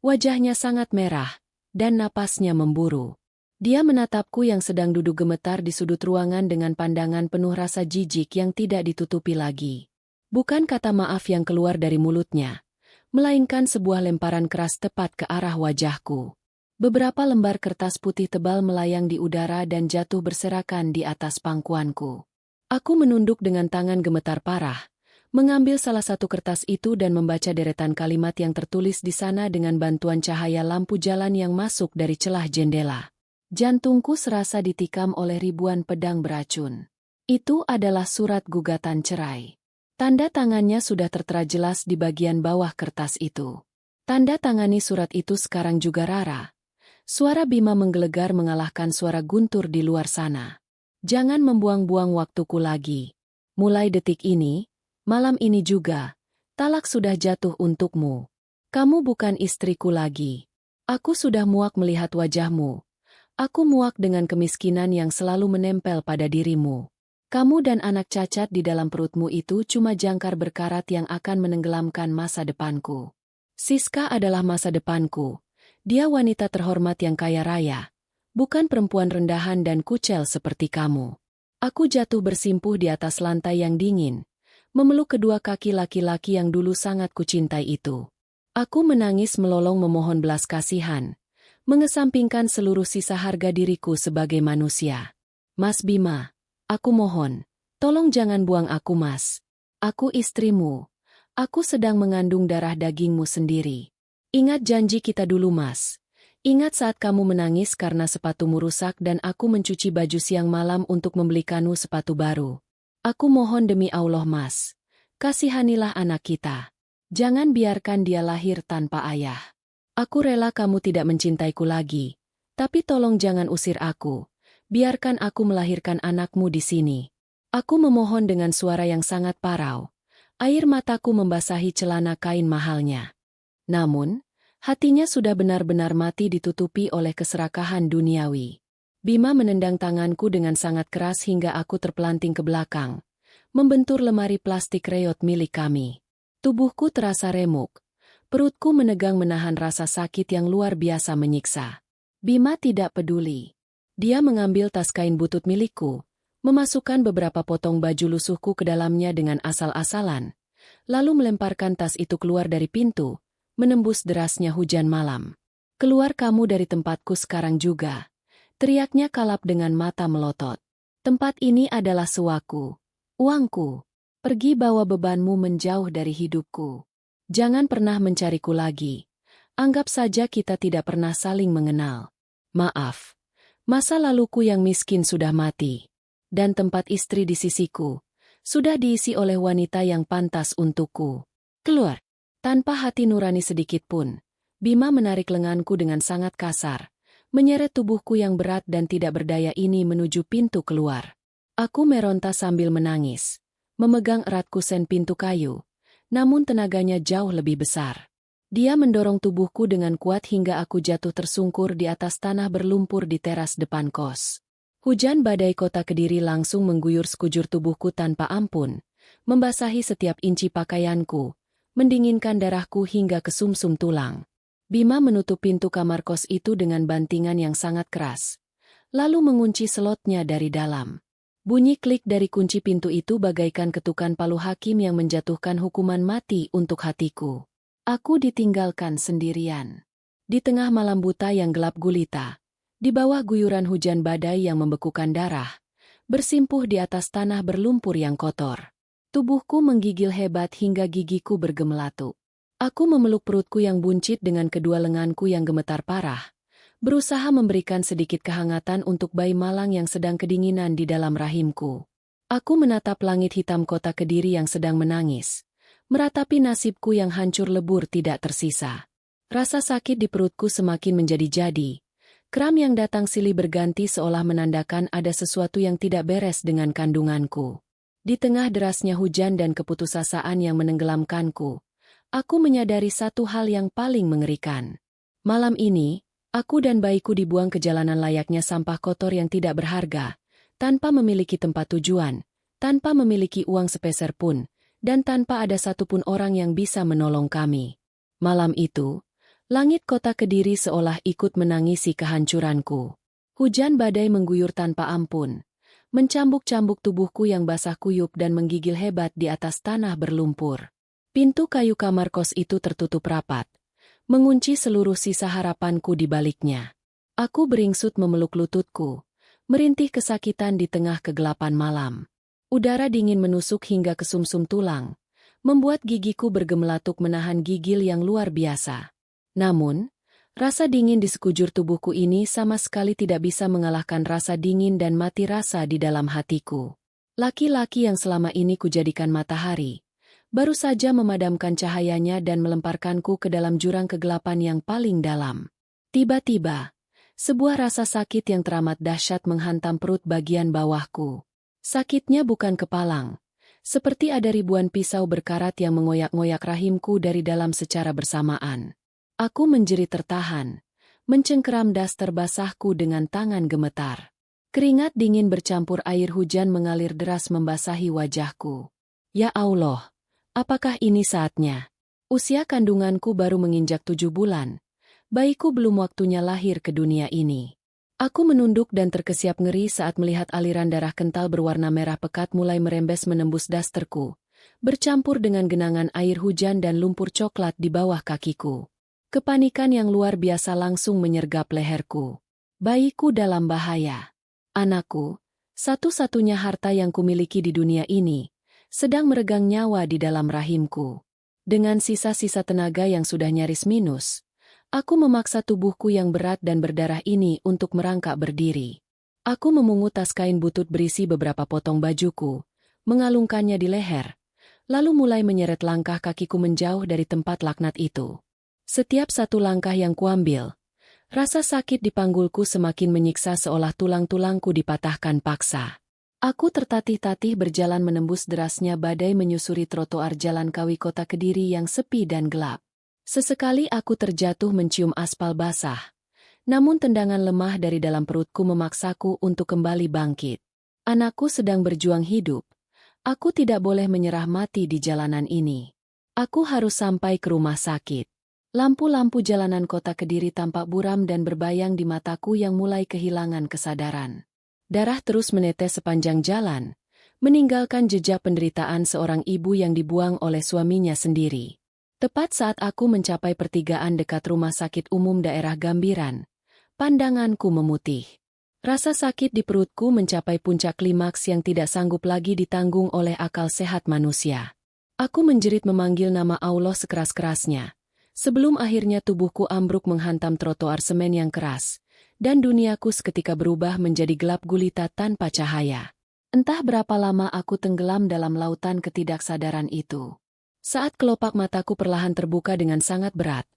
Wajahnya sangat merah, dan napasnya memburu. Dia menatapku yang sedang duduk gemetar di sudut ruangan dengan pandangan penuh rasa jijik yang tidak ditutupi lagi. Bukan kata maaf yang keluar dari mulutnya, melainkan sebuah lemparan keras tepat ke arah wajahku. Beberapa lembar kertas putih tebal melayang di udara dan jatuh berserakan di atas pangkuanku. Aku menunduk dengan tangan gemetar parah, mengambil salah satu kertas itu dan membaca deretan kalimat yang tertulis di sana dengan bantuan cahaya lampu jalan yang masuk dari celah jendela. Jantungku serasa ditikam oleh ribuan pedang beracun. Itu adalah surat gugatan cerai. Tanda tangannya sudah tertera jelas di bagian bawah kertas itu. Tanda tangani surat itu sekarang juga Rara. Suara Bima menggelegar mengalahkan suara guntur di luar sana. Jangan membuang-buang waktuku lagi. Mulai detik ini, malam ini juga, talak sudah jatuh untukmu. Kamu bukan istriku lagi. Aku sudah muak melihat wajahmu. Aku muak dengan kemiskinan yang selalu menempel pada dirimu. Kamu dan anak cacat di dalam perutmu itu cuma jangkar berkarat yang akan menenggelamkan masa depanku. Siska adalah masa depanku. Dia wanita terhormat yang kaya raya, bukan perempuan rendahan dan kucel seperti kamu. Aku jatuh bersimpuh di atas lantai yang dingin, memeluk kedua kaki laki-laki yang dulu sangat kucintai itu. Aku menangis melolong memohon belas kasihan, mengesampingkan seluruh sisa harga diriku sebagai manusia. Mas Bima, aku mohon, tolong jangan buang aku, Mas. Aku istrimu. Aku sedang mengandung darah dagingmu sendiri. Ingat janji kita dulu, Mas. Ingat saat kamu menangis karena sepatumu rusak dan aku mencuci baju siang malam untuk membelikanmu sepatu baru. Aku mohon demi Allah, Mas. Kasihanilah anak kita. Jangan biarkan dia lahir tanpa ayah. Aku rela kamu tidak mencintaiku lagi. Tapi tolong jangan usir aku. Biarkan aku melahirkan anakmu di sini. Aku memohon dengan suara yang sangat parau. Air mataku membasahi celana kain mahalnya. Namun, hatinya sudah benar-benar mati ditutupi oleh keserakahan duniawi. Bima menendang tanganku dengan sangat keras hingga aku terpelanting ke belakang, membentur lemari plastik reot milik kami. Tubuhku terasa remuk, perutku menegang menahan rasa sakit yang luar biasa menyiksa. Bima tidak peduli. Dia mengambil tas kain butut milikku, memasukkan beberapa potong baju lusuhku ke dalamnya dengan asal-asalan, lalu melemparkan tas itu keluar dari pintu, menembus derasnya hujan malam. Keluar kamu dari tempatku sekarang juga. Teriaknya kalap dengan mata melotot. Tempat ini adalah sewaku. Uangku. Pergi bawa bebanmu menjauh dari hidupku. Jangan pernah mencariku lagi. Anggap saja kita tidak pernah saling mengenal. Maaf. Masa laluku yang miskin sudah mati. Dan tempat istri di sisiku sudah diisi oleh wanita yang pantas untukku. Keluar. Tanpa hati nurani sedikit pun, Bima menarik lenganku dengan sangat kasar, menyeret tubuhku yang berat dan tidak berdaya ini menuju pintu keluar. Aku meronta sambil menangis, memegang erat kusen pintu kayu, namun tenaganya jauh lebih besar. Dia mendorong tubuhku dengan kuat hingga aku jatuh tersungkur di atas tanah berlumpur di teras depan kos. Hujan badai kota Kediri langsung mengguyur sekujur tubuhku tanpa ampun, membasahi setiap inci pakaianku, mendinginkan darahku hingga ke sumsum tulang. Bima menutup pintu kamar kos itu dengan bantingan yang sangat keras, lalu mengunci slotnya dari dalam. Bunyi klik dari kunci pintu itu bagaikan ketukan palu hakim yang menjatuhkan hukuman mati untuk hatiku. Aku ditinggalkan sendirian. Di tengah malam buta yang gelap gulita, di bawah guyuran hujan badai yang membekukan darah, bersimpuh di atas tanah berlumpur yang kotor. Tubuhku menggigil hebat hingga gigiku bergemelatu. Aku memeluk perutku yang buncit dengan kedua lenganku yang gemetar parah, berusaha memberikan sedikit kehangatan untuk bayi malang yang sedang kedinginan di dalam rahimku. Aku menatap langit hitam kota Kediri yang sedang menangis, meratapi nasibku yang hancur lebur tidak tersisa. Rasa sakit di perutku semakin menjadi-jadi. Kram yang datang silih berganti seolah menandakan ada sesuatu yang tidak beres dengan kandunganku. Di tengah derasnya hujan dan keputusasaan yang menenggelamkanku, aku menyadari satu hal yang paling mengerikan. Malam ini, aku dan bayiku dibuang ke jalanan layaknya sampah kotor yang tidak berharga, tanpa memiliki tempat tujuan, tanpa memiliki uang sepeser pun, dan tanpa ada satupun orang yang bisa menolong kami. Malam itu, langit kota Kediri seolah ikut menangisi kehancuranku. Hujan badai mengguyur tanpa ampun, mencambuk-cambuk tubuhku yang basah kuyup dan menggigil hebat di atas tanah berlumpur. Pintu kayu kamar kos itu tertutup rapat, mengunci seluruh sisa harapanku di baliknya. Aku beringsut memeluk lututku, merintih kesakitan di tengah kegelapan malam. Udara dingin menusuk hingga ke sumsum tulang, membuat gigiku bergemelatuk menahan gigil yang luar biasa. Namun, rasa dingin di sekujur tubuhku ini sama sekali tidak bisa mengalahkan rasa dingin dan mati rasa di dalam hatiku. Laki-laki yang selama ini kujadikan matahari, baru saja memadamkan cahayanya dan melemparkanku ke dalam jurang kegelapan yang paling dalam. Tiba-tiba, Sebuah rasa sakit yang teramat dahsyat menghantam perut bagian bawahku. Sakitnya bukan kepalang. Seperti ada ribuan pisau berkarat yang mengoyak-ngoyak rahimku dari dalam secara bersamaan. Aku menjerit tertahan, mencengkeram daster basahku dengan tangan gemetar. Keringat dingin bercampur air hujan mengalir deras membasahi wajahku. Ya Allah, apakah ini saatnya? Usia kandunganku baru menginjak 7 bulan. Bayiku belum waktunya lahir ke dunia ini. Aku menunduk dan terkesiap ngeri saat melihat aliran darah kental berwarna merah pekat mulai merembes menembus dasterku, bercampur dengan genangan air hujan dan lumpur coklat di bawah kakiku. Kepanikan yang luar biasa langsung menyergap leherku. Bayiku dalam bahaya. Anakku, satu-satunya harta yang kumiliki di dunia ini, sedang meregang nyawa di dalam rahimku. Dengan sisa-sisa tenaga yang sudah nyaris minus, aku memaksa tubuhku yang berat dan berdarah ini untuk merangkak berdiri. Aku memungut tas kain butut berisi beberapa potong bajuku, mengalungkannya di leher, lalu mulai menyeret langkah kakiku menjauh dari tempat laknat itu. Setiap satu langkah yang kuambil, rasa sakit di panggulku semakin menyiksa seolah tulang-tulangku dipatahkan paksa. Aku tertatih-tatih berjalan menembus derasnya badai menyusuri trotoar jalan Kawi kota Kediri yang sepi dan gelap. Sesekali aku terjatuh mencium aspal basah. Namun tendangan lemah dari dalam perutku memaksaku untuk kembali bangkit. Anakku sedang berjuang hidup. Aku tidak boleh menyerah mati di jalanan ini. Aku harus sampai ke rumah sakit. Lampu-lampu jalanan kota Kediri tampak buram dan berbayang di mataku yang mulai kehilangan kesadaran. Darah terus menetes sepanjang jalan, meninggalkan jejak penderitaan seorang ibu yang dibuang oleh suaminya sendiri. Tepat saat aku mencapai pertigaan dekat rumah sakit umum daerah Gambiran, pandanganku memutih. Rasa sakit di perutku mencapai puncak klimaks yang tidak sanggup lagi ditanggung oleh akal sehat manusia. Aku menjerit memanggil nama Allah sekeras-kerasnya, sebelum akhirnya tubuhku ambruk menghantam trotoar semen yang keras, dan duniaku seketika berubah menjadi gelap gulita tanpa cahaya. Entah berapa lama aku tenggelam dalam lautan ketidaksadaran itu. Saat kelopak mataku perlahan terbuka dengan sangat berat,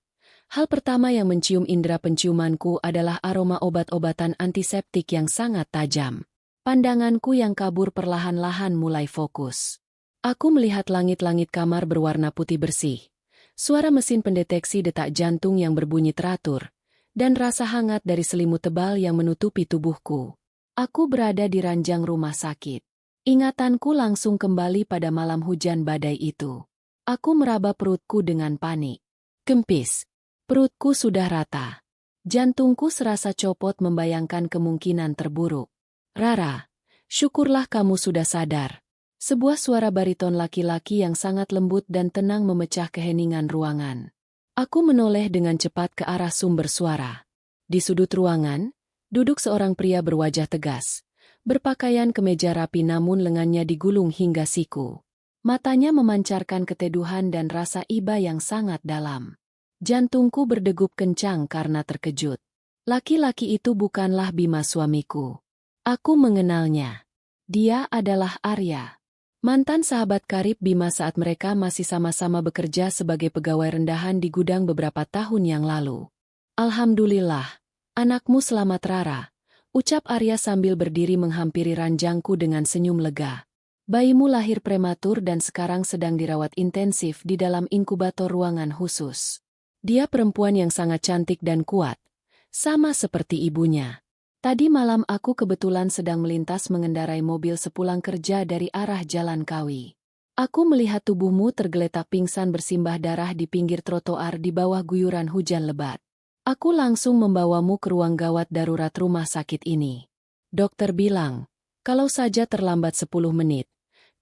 hal pertama yang mencium indera penciumanku adalah aroma obat-obatan antiseptik yang sangat tajam. Pandanganku yang kabur perlahan-lahan mulai fokus. Aku melihat langit-langit kamar berwarna putih bersih, suara mesin pendeteksi detak jantung yang berbunyi teratur, dan rasa hangat dari selimut tebal yang menutupi tubuhku. Aku berada di ranjang rumah sakit. Ingatanku langsung kembali pada malam hujan badai itu. Aku meraba perutku dengan panik. Kempis. Perutku sudah rata. Jantungku serasa copot membayangkan kemungkinan terburuk. Rara, syukurlah kamu sudah sadar. Sebuah suara bariton laki-laki yang sangat lembut dan tenang memecah keheningan ruangan. Aku menoleh dengan cepat ke arah sumber suara. Di sudut ruangan, duduk seorang pria berwajah tegas, berpakaian kemeja rapi namun lengannya digulung hingga siku. Matanya memancarkan keteduhan dan rasa iba yang sangat dalam. Jantungku berdegup kencang karena terkejut. Laki-laki itu bukanlah Bima suamiku. Aku mengenalnya. Dia adalah Arya. Mantan sahabat karib Bima saat mereka masih sama-sama bekerja sebagai pegawai rendahan di gudang beberapa tahun yang lalu. Alhamdulillah, anakmu selamat Rara, ucap Arya sambil berdiri menghampiri ranjangku dengan senyum lega. Bayimu lahir prematur dan sekarang sedang dirawat intensif di dalam inkubator ruangan khusus. Dia perempuan yang sangat cantik dan kuat, sama seperti ibunya. Tadi malam aku kebetulan sedang melintas mengendarai mobil sepulang kerja dari arah Jalan Kawi. Aku melihat tubuhmu tergeletak pingsan bersimbah darah di pinggir trotoar di bawah guyuran hujan lebat. Aku langsung membawamu ke ruang gawat darurat rumah sakit ini. Dokter bilang, kalau saja terlambat 10 menit,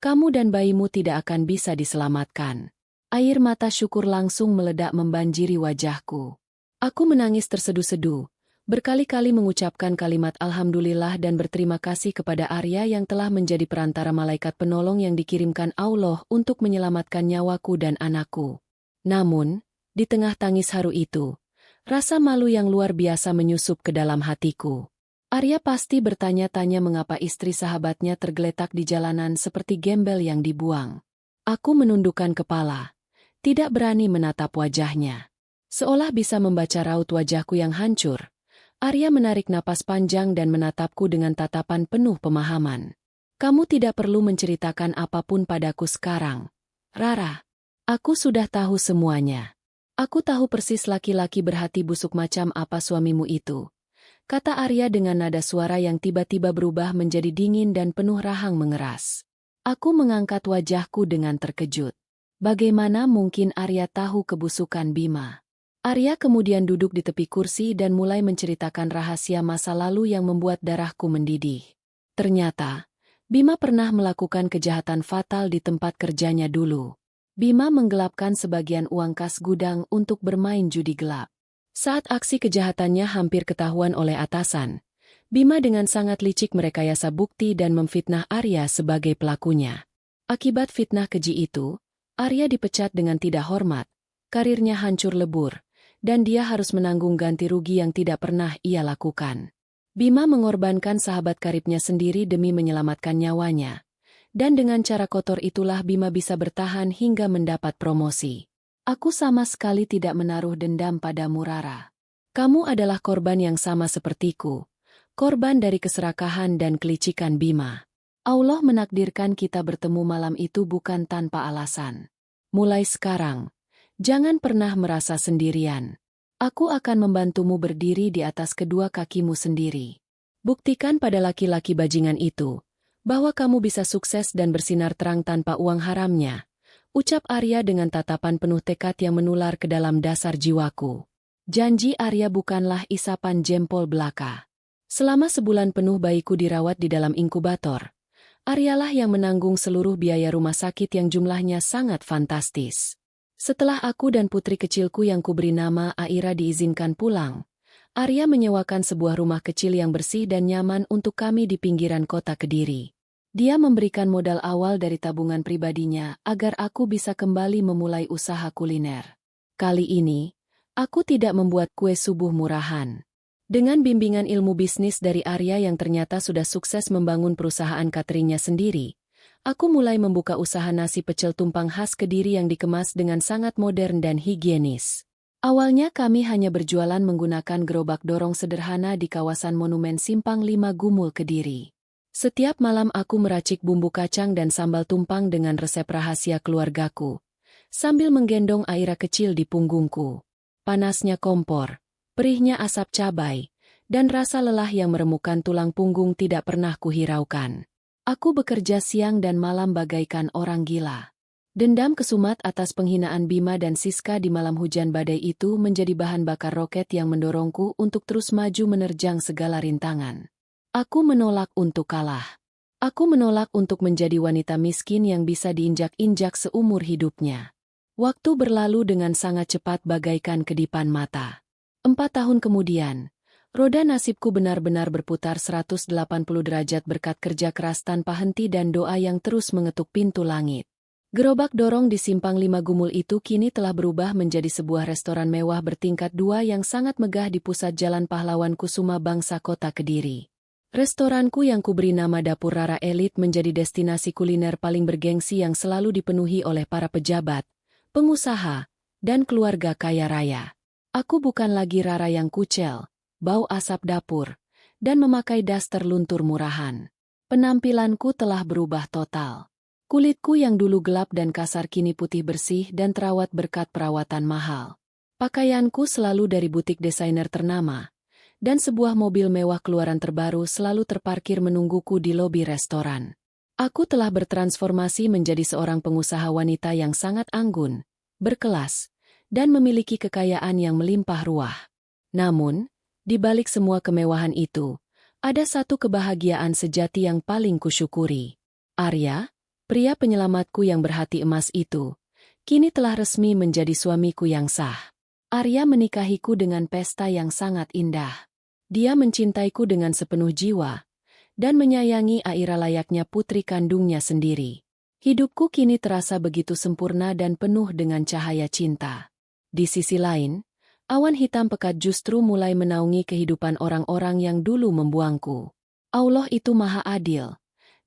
kamu dan bayimu tidak akan bisa diselamatkan. Air mata syukur langsung meledak membanjiri wajahku. Aku menangis terseduh-seduh, berkali-kali mengucapkan kalimat Alhamdulillah dan berterima kasih kepada Arya yang telah menjadi perantara malaikat penolong yang dikirimkan Allah untuk menyelamatkan nyawaku dan anakku. Namun, di tengah tangis haru itu, rasa malu yang luar biasa menyusup ke dalam hatiku. Arya pasti bertanya-tanya mengapa istri sahabatnya tergeletak di jalanan seperti gembel yang dibuang. Aku menundukkan kepala, tidak berani menatap wajahnya. Seolah bisa membaca raut wajahku yang hancur, Arya menarik napas panjang dan menatapku dengan tatapan penuh pemahaman. Kamu tidak perlu menceritakan apapun padaku sekarang, Rara. Aku sudah tahu semuanya. Aku tahu persis laki-laki berhati busuk macam apa suamimu itu, kata Arya dengan nada suara yang tiba-tiba berubah menjadi dingin dan penuh rahang mengeras. Aku mengangkat wajahku dengan terkejut. Bagaimana mungkin Arya tahu kebusukan Bima? Arya kemudian duduk di tepi kursi dan mulai menceritakan rahasia masa lalu yang membuat darahku mendidih. Ternyata, Bima pernah melakukan kejahatan fatal di tempat kerjanya dulu. Bima menggelapkan sebagian uang kas gudang untuk bermain judi gelap. Saat aksi kejahatannya hampir ketahuan oleh atasan, Bima dengan sangat licik merekayasa bukti dan memfitnah Arya sebagai pelakunya. Akibat fitnah keji itu, Arya dipecat dengan tidak hormat, karirnya hancur lebur, dan dia harus menanggung ganti rugi yang tidak pernah ia lakukan. Bima mengorbankan sahabat karibnya sendiri demi menyelamatkan nyawanya, dan dengan cara kotor itulah Bima bisa bertahan hingga mendapat promosi. Aku sama sekali tidak menaruh dendam padamu, Rara. Kamu adalah korban yang sama sepertiku, korban dari keserakahan dan kelicikan Bima. Allah menakdirkan kita bertemu malam itu bukan tanpa alasan. Mulai sekarang, jangan pernah merasa sendirian. Aku akan membantumu berdiri di atas kedua kakimu sendiri. Buktikan pada laki-laki bajingan itu bahwa kamu bisa sukses dan bersinar terang tanpa uang haramnya, ucap Arya dengan tatapan penuh tekad yang menular ke dalam dasar jiwaku. Janji Arya bukanlah isapan jempol belaka. Selama sebulan penuh bayiku dirawat di dalam inkubator, Aryalah yang menanggung seluruh biaya rumah sakit yang jumlahnya sangat fantastis. Setelah aku dan putri kecilku yang kuberi nama Aira diizinkan pulang, Arya menyewakan sebuah rumah kecil yang bersih dan nyaman untuk kami di pinggiran kota Kediri. Dia memberikan modal awal dari tabungan pribadinya agar aku bisa kembali memulai usaha kuliner. Kali ini, aku tidak membuat kue subuh murahan. Dengan bimbingan ilmu bisnis dari Arya yang ternyata sudah sukses membangun perusahaan cateringnya sendiri, aku mulai membuka usaha nasi pecel tumpang khas Kediri yang dikemas dengan sangat modern dan higienis. Awalnya kami hanya berjualan menggunakan gerobak dorong sederhana di kawasan Monumen Simpang 5 Gumul Kediri. Setiap malam aku meracik bumbu kacang dan sambal tumpang dengan resep rahasia keluargaku, sambil menggendong Aira kecil di punggungku. Panasnya kompor, perihnya asap cabai, dan rasa lelah yang meremukkan tulang punggung tidak pernah kuhiraukan. Aku bekerja siang dan malam bagaikan orang gila. Dendam kesumat atas penghinaan Bima dan Siska di malam hujan badai itu menjadi bahan bakar roket yang mendorongku untuk terus maju menerjang segala rintangan. Aku menolak untuk kalah. Aku menolak untuk menjadi wanita miskin yang bisa diinjak-injak seumur hidupnya. Waktu berlalu dengan sangat cepat bagaikan kedipan mata. 4 tahun kemudian, roda nasibku benar-benar berputar 180 derajat berkat kerja keras tanpa henti dan doa yang terus mengetuk pintu langit. Gerobak dorong di Simpang 5 Gumul itu kini telah berubah menjadi sebuah restoran mewah bertingkat 2 yang sangat megah di pusat Jalan Pahlawan Kusuma Bangsa Kota Kediri. Restoranku yang kuberi nama Dapur Rara Elit menjadi destinasi kuliner paling bergengsi yang selalu dipenuhi oleh para pejabat, pengusaha, dan keluarga kaya raya. Aku bukan lagi Rara yang kucel, bau asap dapur, dan memakai daster luntur murahan. Penampilanku telah berubah total. Kulitku yang dulu gelap dan kasar kini putih bersih dan terawat berkat perawatan mahal. Pakaianku selalu dari butik desainer ternama, dan sebuah mobil mewah keluaran terbaru selalu terparkir menungguku di lobi restoran. Aku telah bertransformasi menjadi seorang pengusaha wanita yang sangat anggun, berkelas, dan memiliki kekayaan yang melimpah ruah. Namun, di balik semua kemewahan itu, ada satu kebahagiaan sejati yang paling kusyukuri. Arya, pria penyelamatku yang berhati emas itu, kini telah resmi menjadi suamiku yang sah. Arya menikahiku dengan pesta yang sangat indah. Dia mencintaiku dengan sepenuh jiwa, dan menyayangi Aira layaknya putri kandungnya sendiri. Hidupku kini terasa begitu sempurna dan penuh dengan cahaya cinta. Di sisi lain, awan hitam pekat justru mulai menaungi kehidupan orang-orang yang dulu membuangku. Allah itu maha adil,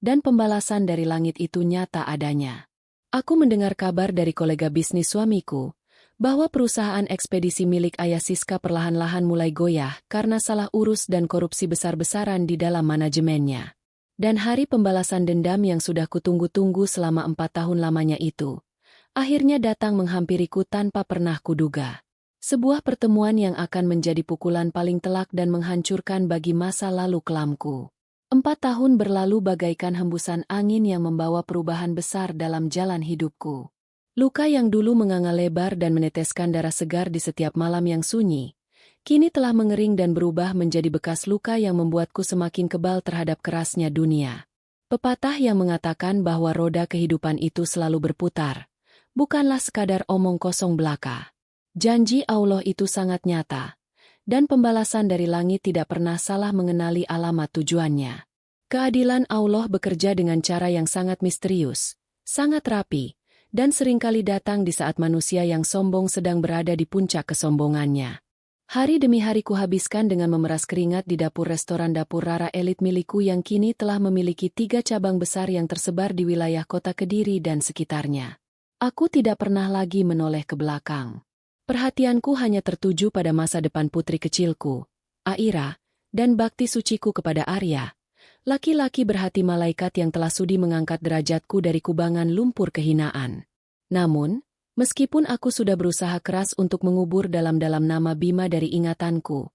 dan pembalasan dari langit itu nyata adanya. Aku mendengar kabar dari kolega bisnis suamiku, bahwa perusahaan ekspedisi milik ayah Siska perlahan-lahan mulai goyah karena salah urus dan korupsi besar-besaran di dalam manajemennya. Dan hari pembalasan dendam yang sudah kutunggu-tunggu selama 4 tahun lamanya itu, akhirnya datang menghampiriku tanpa pernah kuduga. Sebuah pertemuan yang akan menjadi pukulan paling telak dan menghancurkan bagi masa lalu kelamku. 4 tahun berlalu bagaikan hembusan angin yang membawa perubahan besar dalam jalan hidupku. Luka yang dulu menganga lebar dan meneteskan darah segar di setiap malam yang sunyi, kini telah mengering dan berubah menjadi bekas luka yang membuatku semakin kebal terhadap kerasnya dunia. Pepatah yang mengatakan bahwa roda kehidupan itu selalu berputar, bukanlah sekadar omong kosong belaka. Janji Allah itu sangat nyata, dan pembalasan dari langit tidak pernah salah mengenali alamat tujuannya. Keadilan Allah bekerja dengan cara yang sangat misterius, sangat rapi, dan seringkali datang di saat manusia yang sombong sedang berada di puncak kesombongannya. Hari demi hari kuhabiskan dengan memeras keringat di dapur restoran Dapur Rara elit milikku yang kini telah memiliki 3 cabang besar yang tersebar di wilayah kota Kediri dan sekitarnya. Aku tidak pernah lagi menoleh ke belakang. Perhatianku hanya tertuju pada masa depan putri kecilku, Aira, dan bakti suciku kepada Arya, laki-laki berhati malaikat yang telah sudi mengangkat derajatku dari kubangan lumpur kehinaan. Namun, meskipun aku sudah berusaha keras untuk mengubur dalam-dalam nama Bima dari ingatanku,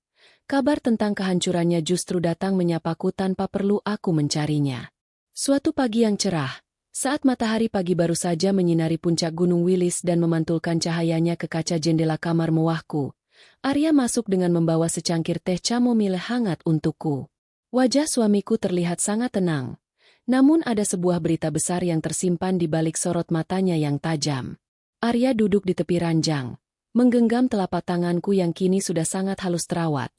kabar tentang kehancurannya justru datang menyapaku tanpa perlu aku mencarinya. Suatu pagi yang cerah, saat matahari pagi baru saja menyinari puncak Gunung Wilis dan memantulkan cahayanya ke kaca jendela kamar mewahku, Arya masuk dengan membawa secangkir teh chamomile hangat untukku. Wajah suamiku terlihat sangat tenang, namun ada sebuah berita besar yang tersimpan di balik sorot matanya yang tajam. Arya duduk di tepi ranjang, menggenggam telapak tanganku yang kini sudah sangat halus terawat,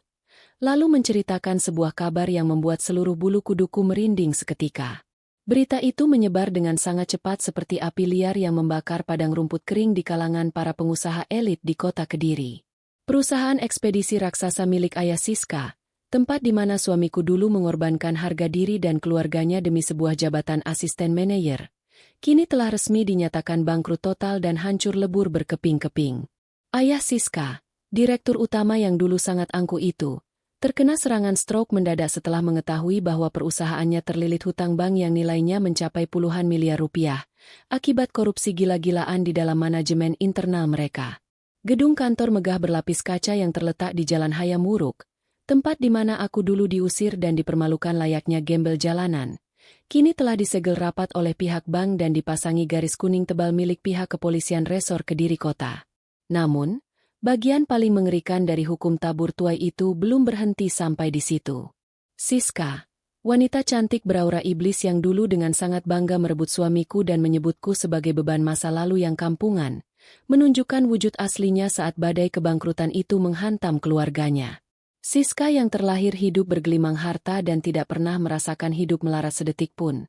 lalu menceritakan sebuah kabar yang membuat seluruh bulu kuduku merinding seketika. Berita itu menyebar dengan sangat cepat seperti api liar yang membakar padang rumput kering di kalangan para pengusaha elit di kota Kediri. Perusahaan ekspedisi raksasa milik ayah Siska, tempat di mana suamiku dulu mengorbankan harga diri dan keluarganya demi sebuah jabatan asisten manajer, kini telah resmi dinyatakan bangkrut total dan hancur lebur berkeping-keping. Ayah Siska, direktur utama yang dulu sangat angkuh itu, terkena serangan stroke mendadak setelah mengetahui bahwa perusahaannya terlilit hutang bank yang nilainya mencapai puluhan miliar rupiah, akibat korupsi gila-gilaan di dalam manajemen internal mereka. Gedung kantor megah berlapis kaca yang terletak di Jalan Hayam Wuruk, tempat di mana aku dulu diusir dan dipermalukan layaknya gembel jalanan, kini telah disegel rapat oleh pihak bank dan dipasangi garis kuning tebal milik pihak kepolisian resor Kediri Kota. Namun, bagian paling mengerikan dari hukum tabur tuai itu belum berhenti sampai di situ. Siska, wanita cantik beraura iblis yang dulu dengan sangat bangga merebut suamiku dan menyebutku sebagai beban masa lalu yang kampungan, menunjukkan wujud aslinya saat badai kebangkrutan itu menghantam keluarganya. Siska yang terlahir hidup bergelimang harta dan tidak pernah merasakan hidup melarat sedetik pun,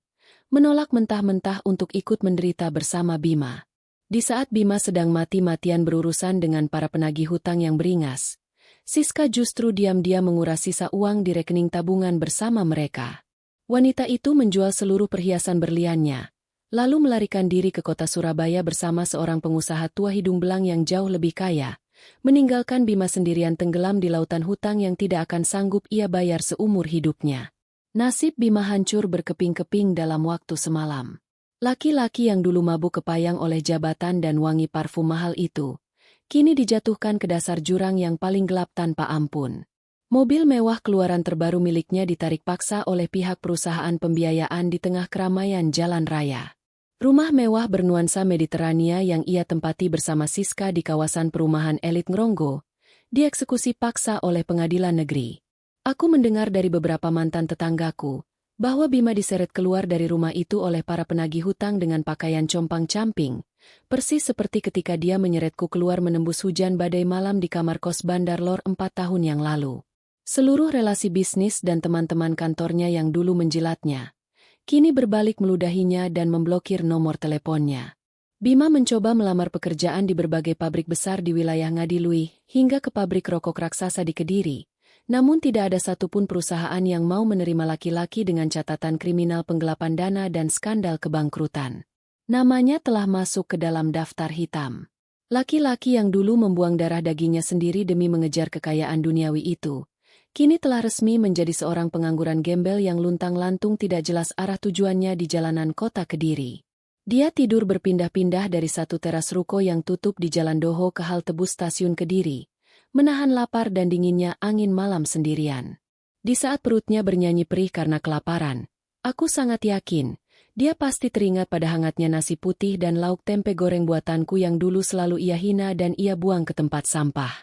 menolak mentah-mentah untuk ikut menderita bersama Bima. Di saat Bima sedang mati-matian berurusan dengan para penagih hutang yang beringas, Siska justru diam-diam menguras sisa uang di rekening tabungan bersama mereka. Wanita itu menjual seluruh perhiasan berliannya, lalu melarikan diri ke kota Surabaya bersama seorang pengusaha tua hidung belang yang jauh lebih kaya, meninggalkan Bima sendirian tenggelam di lautan hutang yang tidak akan sanggup ia bayar seumur hidupnya. Nasib Bima hancur berkeping-keping dalam waktu semalam. Laki-laki yang dulu mabuk kepayang oleh jabatan dan wangi parfum mahal itu, kini dijatuhkan ke dasar jurang yang paling gelap tanpa ampun. Mobil mewah keluaran terbaru miliknya ditarik paksa oleh pihak perusahaan pembiayaan di tengah keramaian jalan raya. Rumah mewah bernuansa Mediterania yang ia tempati bersama Siska di kawasan perumahan elit Ngronggo, dieksekusi paksa oleh pengadilan negeri. Aku mendengar dari beberapa mantan tetanggaku, bahwa Bima diseret keluar dari rumah itu oleh para penagih hutang dengan pakaian compang-camping, persis seperti ketika dia menyeretku keluar menembus hujan badai malam di kamar kos Bandar Lor 4 tahun yang lalu. Seluruh relasi bisnis dan teman-teman kantornya yang dulu menjilatnya, kini berbalik meludahinya dan memblokir nomor teleponnya. Bima mencoba melamar pekerjaan di berbagai pabrik besar di wilayah Ngadilui, hingga ke pabrik rokok raksasa di Kediri. Namun tidak ada satupun perusahaan yang mau menerima laki-laki dengan catatan kriminal penggelapan dana dan skandal kebangkrutan. Namanya telah masuk ke dalam daftar hitam. Laki-laki yang dulu membuang darah dagingnya sendiri demi mengejar kekayaan duniawi itu, kini telah resmi menjadi seorang pengangguran gembel yang luntang-lantung tidak jelas arah tujuannya di jalanan kota Kediri. Dia tidur berpindah-pindah dari satu teras ruko yang tutup di Jalan Doho ke halte bus stasiun Kediri, menahan lapar dan dinginnya angin malam sendirian. Di saat perutnya bernyanyi perih karena kelaparan, aku sangat yakin, dia pasti teringat pada hangatnya nasi putih dan lauk tempe goreng buatanku yang dulu selalu ia hina dan ia buang ke tempat sampah.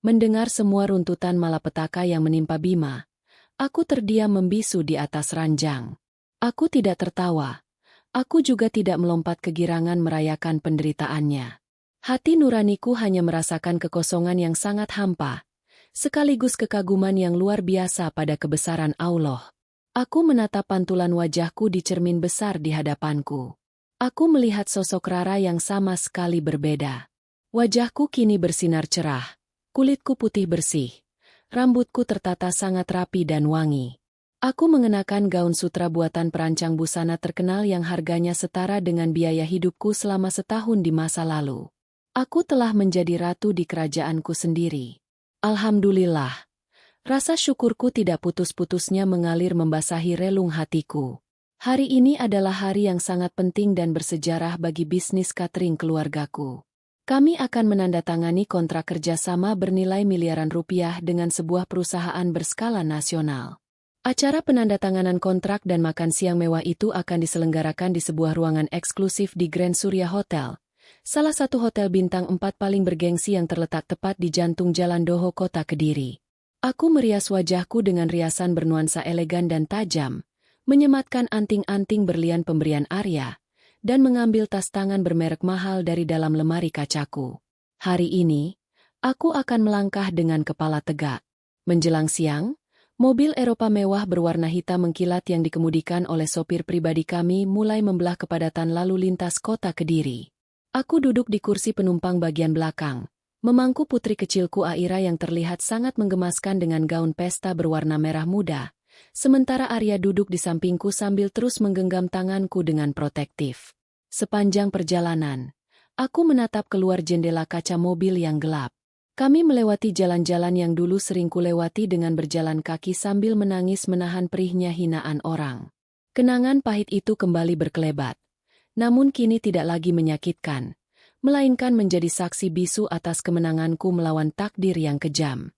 Mendengar semua runtutan malapetaka yang menimpa Bima, aku terdiam membisu di atas ranjang. Aku tidak tertawa. Aku juga tidak melompat kegirangan merayakan penderitaannya. Hati nuraniku hanya merasakan kekosongan yang sangat hampa, sekaligus kekaguman yang luar biasa pada kebesaran Allah. Aku menatap pantulan wajahku di cermin besar di hadapanku. Aku melihat sosok Rara yang sama sekali berbeda. Wajahku kini bersinar cerah, kulitku putih bersih, rambutku tertata sangat rapi dan wangi. Aku mengenakan gaun sutra buatan perancang busana terkenal yang harganya setara dengan biaya hidupku selama setahun di masa lalu. Aku telah menjadi ratu di kerajaanku sendiri. Alhamdulillah. Rasa syukurku tidak putus-putusnya mengalir membasahi relung hatiku. Hari ini adalah hari yang sangat penting dan bersejarah bagi bisnis catering keluargaku. Kami akan menandatangani kontrak kerjasama bernilai miliaran rupiah dengan sebuah perusahaan berskala nasional. Acara penandatanganan kontrak dan makan siang mewah itu akan diselenggarakan di sebuah ruangan eksklusif di Grand Surya Hotel, salah satu hotel bintang 4 paling bergengsi yang terletak tepat di jantung Jalan Doho Kota Kediri. Aku merias wajahku dengan riasan bernuansa elegan dan tajam, menyematkan anting-anting berlian pemberian Arya, dan mengambil tas tangan bermerek mahal dari dalam lemari kacaku. Hari ini, aku akan melangkah dengan kepala tegak. Menjelang siang, mobil Eropa mewah berwarna hitam mengkilat yang dikemudikan oleh sopir pribadi kami mulai membelah kepadatan lalu lintas kota Kediri. Aku duduk di kursi penumpang bagian belakang, memangku putri kecilku Aira yang terlihat sangat menggemaskan dengan gaun pesta berwarna merah muda, sementara Arya duduk di sampingku sambil terus menggenggam tanganku dengan protektif. Sepanjang perjalanan, aku menatap keluar jendela kaca mobil yang gelap. Kami melewati jalan-jalan yang dulu sering kulewati dengan berjalan kaki sambil menangis menahan perihnya hinaan orang. Kenangan pahit itu kembali berkelebat, namun kini tidak lagi menyakitkan, melainkan menjadi saksi bisu atas kemenanganku melawan takdir yang kejam.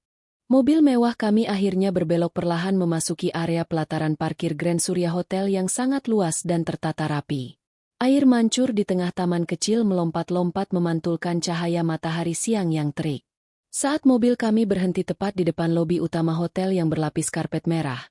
Mobil mewah kami akhirnya berbelok perlahan memasuki area pelataran parkir Grand Surya Hotel yang sangat luas dan tertata rapi. Air mancur di tengah taman kecil melompat-lompat memantulkan cahaya matahari siang yang terik. Saat mobil kami berhenti tepat di depan lobi utama hotel yang berlapis karpet merah,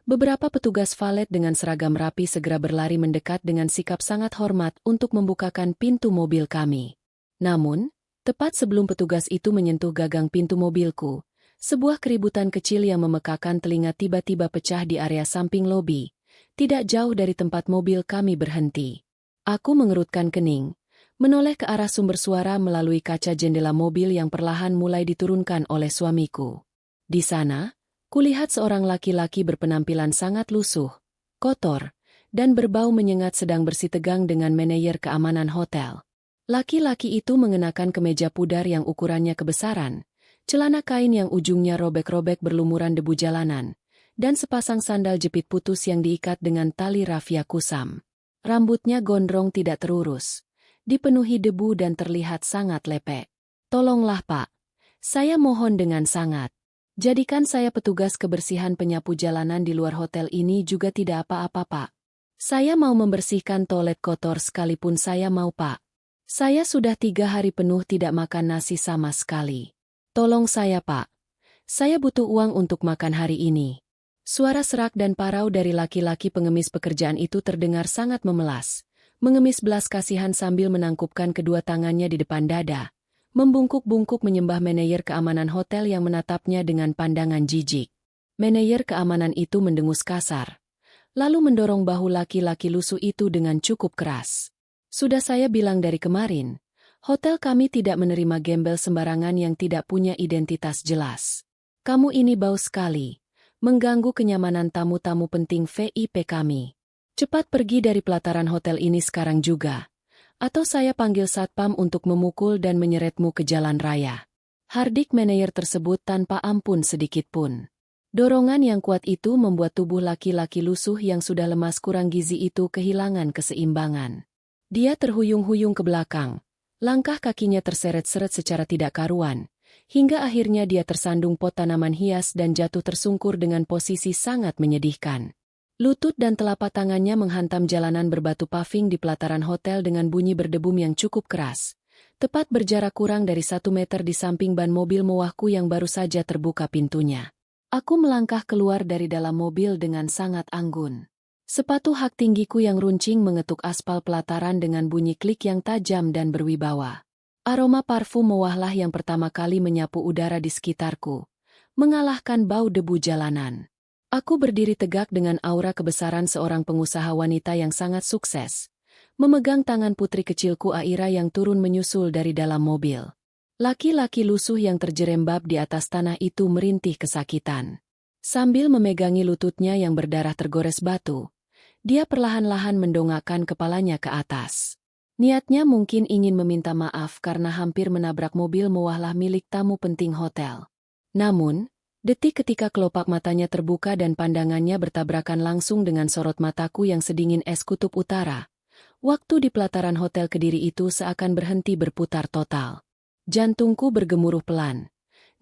beberapa petugas valet dengan seragam rapi segera berlari mendekat dengan sikap sangat hormat untuk membukakan pintu mobil kami. Namun, tepat sebelum petugas itu menyentuh gagang pintu mobilku, sebuah keributan kecil yang memekakan telinga tiba-tiba pecah di area samping lobi, tidak jauh dari tempat mobil kami berhenti. Aku mengerutkan kening, menoleh ke arah sumber suara melalui kaca jendela mobil yang perlahan mulai diturunkan oleh suamiku. Di sana, kulihat seorang laki-laki berpenampilan sangat lusuh, kotor, dan berbau menyengat sedang bersitegang dengan manajer keamanan hotel. Laki-laki itu mengenakan kemeja pudar yang ukurannya kebesaran, celana kain yang ujungnya robek-robek berlumuran debu jalanan, dan sepasang sandal jepit putus yang diikat dengan tali rafia kusam. Rambutnya gondrong tidak terurus, dipenuhi debu dan terlihat sangat lepek. "Tolonglah Pak, saya mohon dengan sangat. Jadikan saya petugas kebersihan penyapu jalanan di luar hotel ini juga tidak apa-apa Pak. Saya mau membersihkan toilet kotor sekalipun saya mau Pak. Saya sudah 3 hari penuh tidak makan nasi sama sekali. Tolong saya Pak. Saya butuh uang untuk makan hari ini." Suara serak dan parau dari laki-laki pengemis pekerjaan itu terdengar sangat memelas, mengemis belas kasihan sambil menangkupkan kedua tangannya di depan dada, membungkuk-bungkuk menyembah manajer keamanan hotel yang menatapnya dengan pandangan jijik. Manajer keamanan itu mendengus kasar, lalu mendorong bahu laki-laki lusuh itu dengan cukup keras. "Sudah saya bilang dari kemarin, hotel kami tidak menerima gembel sembarangan yang tidak punya identitas jelas. Kamu ini bau sekali, mengganggu kenyamanan tamu-tamu penting VIP kami. Cepat pergi dari pelataran hotel ini sekarang juga, Atau saya panggil satpam untuk memukul dan menyeretmu ke jalan raya. Hardik manajer tersebut tanpa ampun sedikitpun. Dorongan yang kuat itu membuat tubuh laki-laki lusuh yang sudah lemas kurang gizi itu kehilangan keseimbangan. Dia terhuyung-huyung ke belakang. Langkah kakinya terseret-seret secara tidak karuan, hingga akhirnya dia tersandung pot tanaman hias dan jatuh tersungkur dengan posisi sangat menyedihkan. Lutut dan telapak tangannya menghantam jalanan berbatu paving di pelataran hotel dengan bunyi berdebum yang cukup keras. Tepat berjarak kurang dari 1 meter di samping ban mobil mewahku yang baru saja terbuka pintunya. Aku melangkah keluar dari dalam mobil dengan sangat anggun. Sepatu hak tinggiku yang runcing mengetuk aspal pelataran dengan bunyi klik yang tajam dan berwibawa. Aroma parfum mewahlah yang pertama kali menyapu udara di sekitarku, mengalahkan bau debu jalanan. Aku berdiri tegak dengan aura kebesaran seorang pengusaha wanita yang sangat sukses, memegang tangan putri kecilku Aira yang turun menyusul dari dalam mobil. Laki-laki lusuh yang terjerembab di atas tanah itu merintih kesakitan. Sambil memegangi lututnya yang berdarah tergores batu, dia perlahan-lahan mendongakkan kepalanya ke atas. Niatnya mungkin ingin meminta maaf karena hampir menabrak mobil mewahlah milik tamu penting hotel. Namun, detik ketika kelopak matanya terbuka dan pandangannya bertabrakan langsung dengan sorot mataku yang sedingin es kutub utara, waktu di pelataran hotel Kediri itu seakan berhenti berputar total. Jantungku bergemuruh pelan,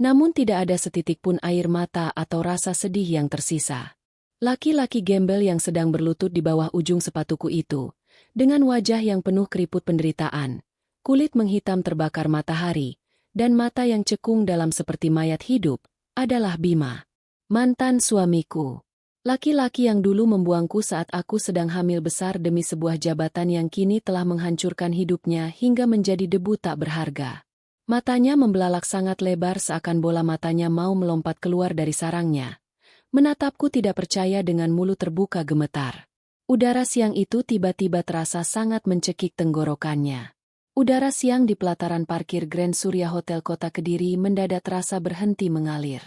namun tidak ada setitik pun air mata atau rasa sedih yang tersisa. Laki-laki gembel yang sedang berlutut di bawah ujung sepatuku itu, dengan wajah yang penuh keriput penderitaan, kulit menghitam terbakar matahari, dan mata yang cekung dalam seperti mayat hidup, adalah Bima. Mantan suamiku. Laki-laki yang dulu membuangku saat aku sedang hamil besar demi sebuah jabatan yang kini telah menghancurkan hidupnya hingga menjadi debu tak berharga. Matanya membelalak sangat lebar seakan bola matanya mau melompat keluar dari sarangnya. Menatapku tidak percaya dengan mulut terbuka gemetar. Udara siang itu tiba-tiba terasa sangat mencekik tenggorokannya. Udara siang di pelataran parkir Grand Surya Hotel Kota Kediri mendadak terasa berhenti mengalir.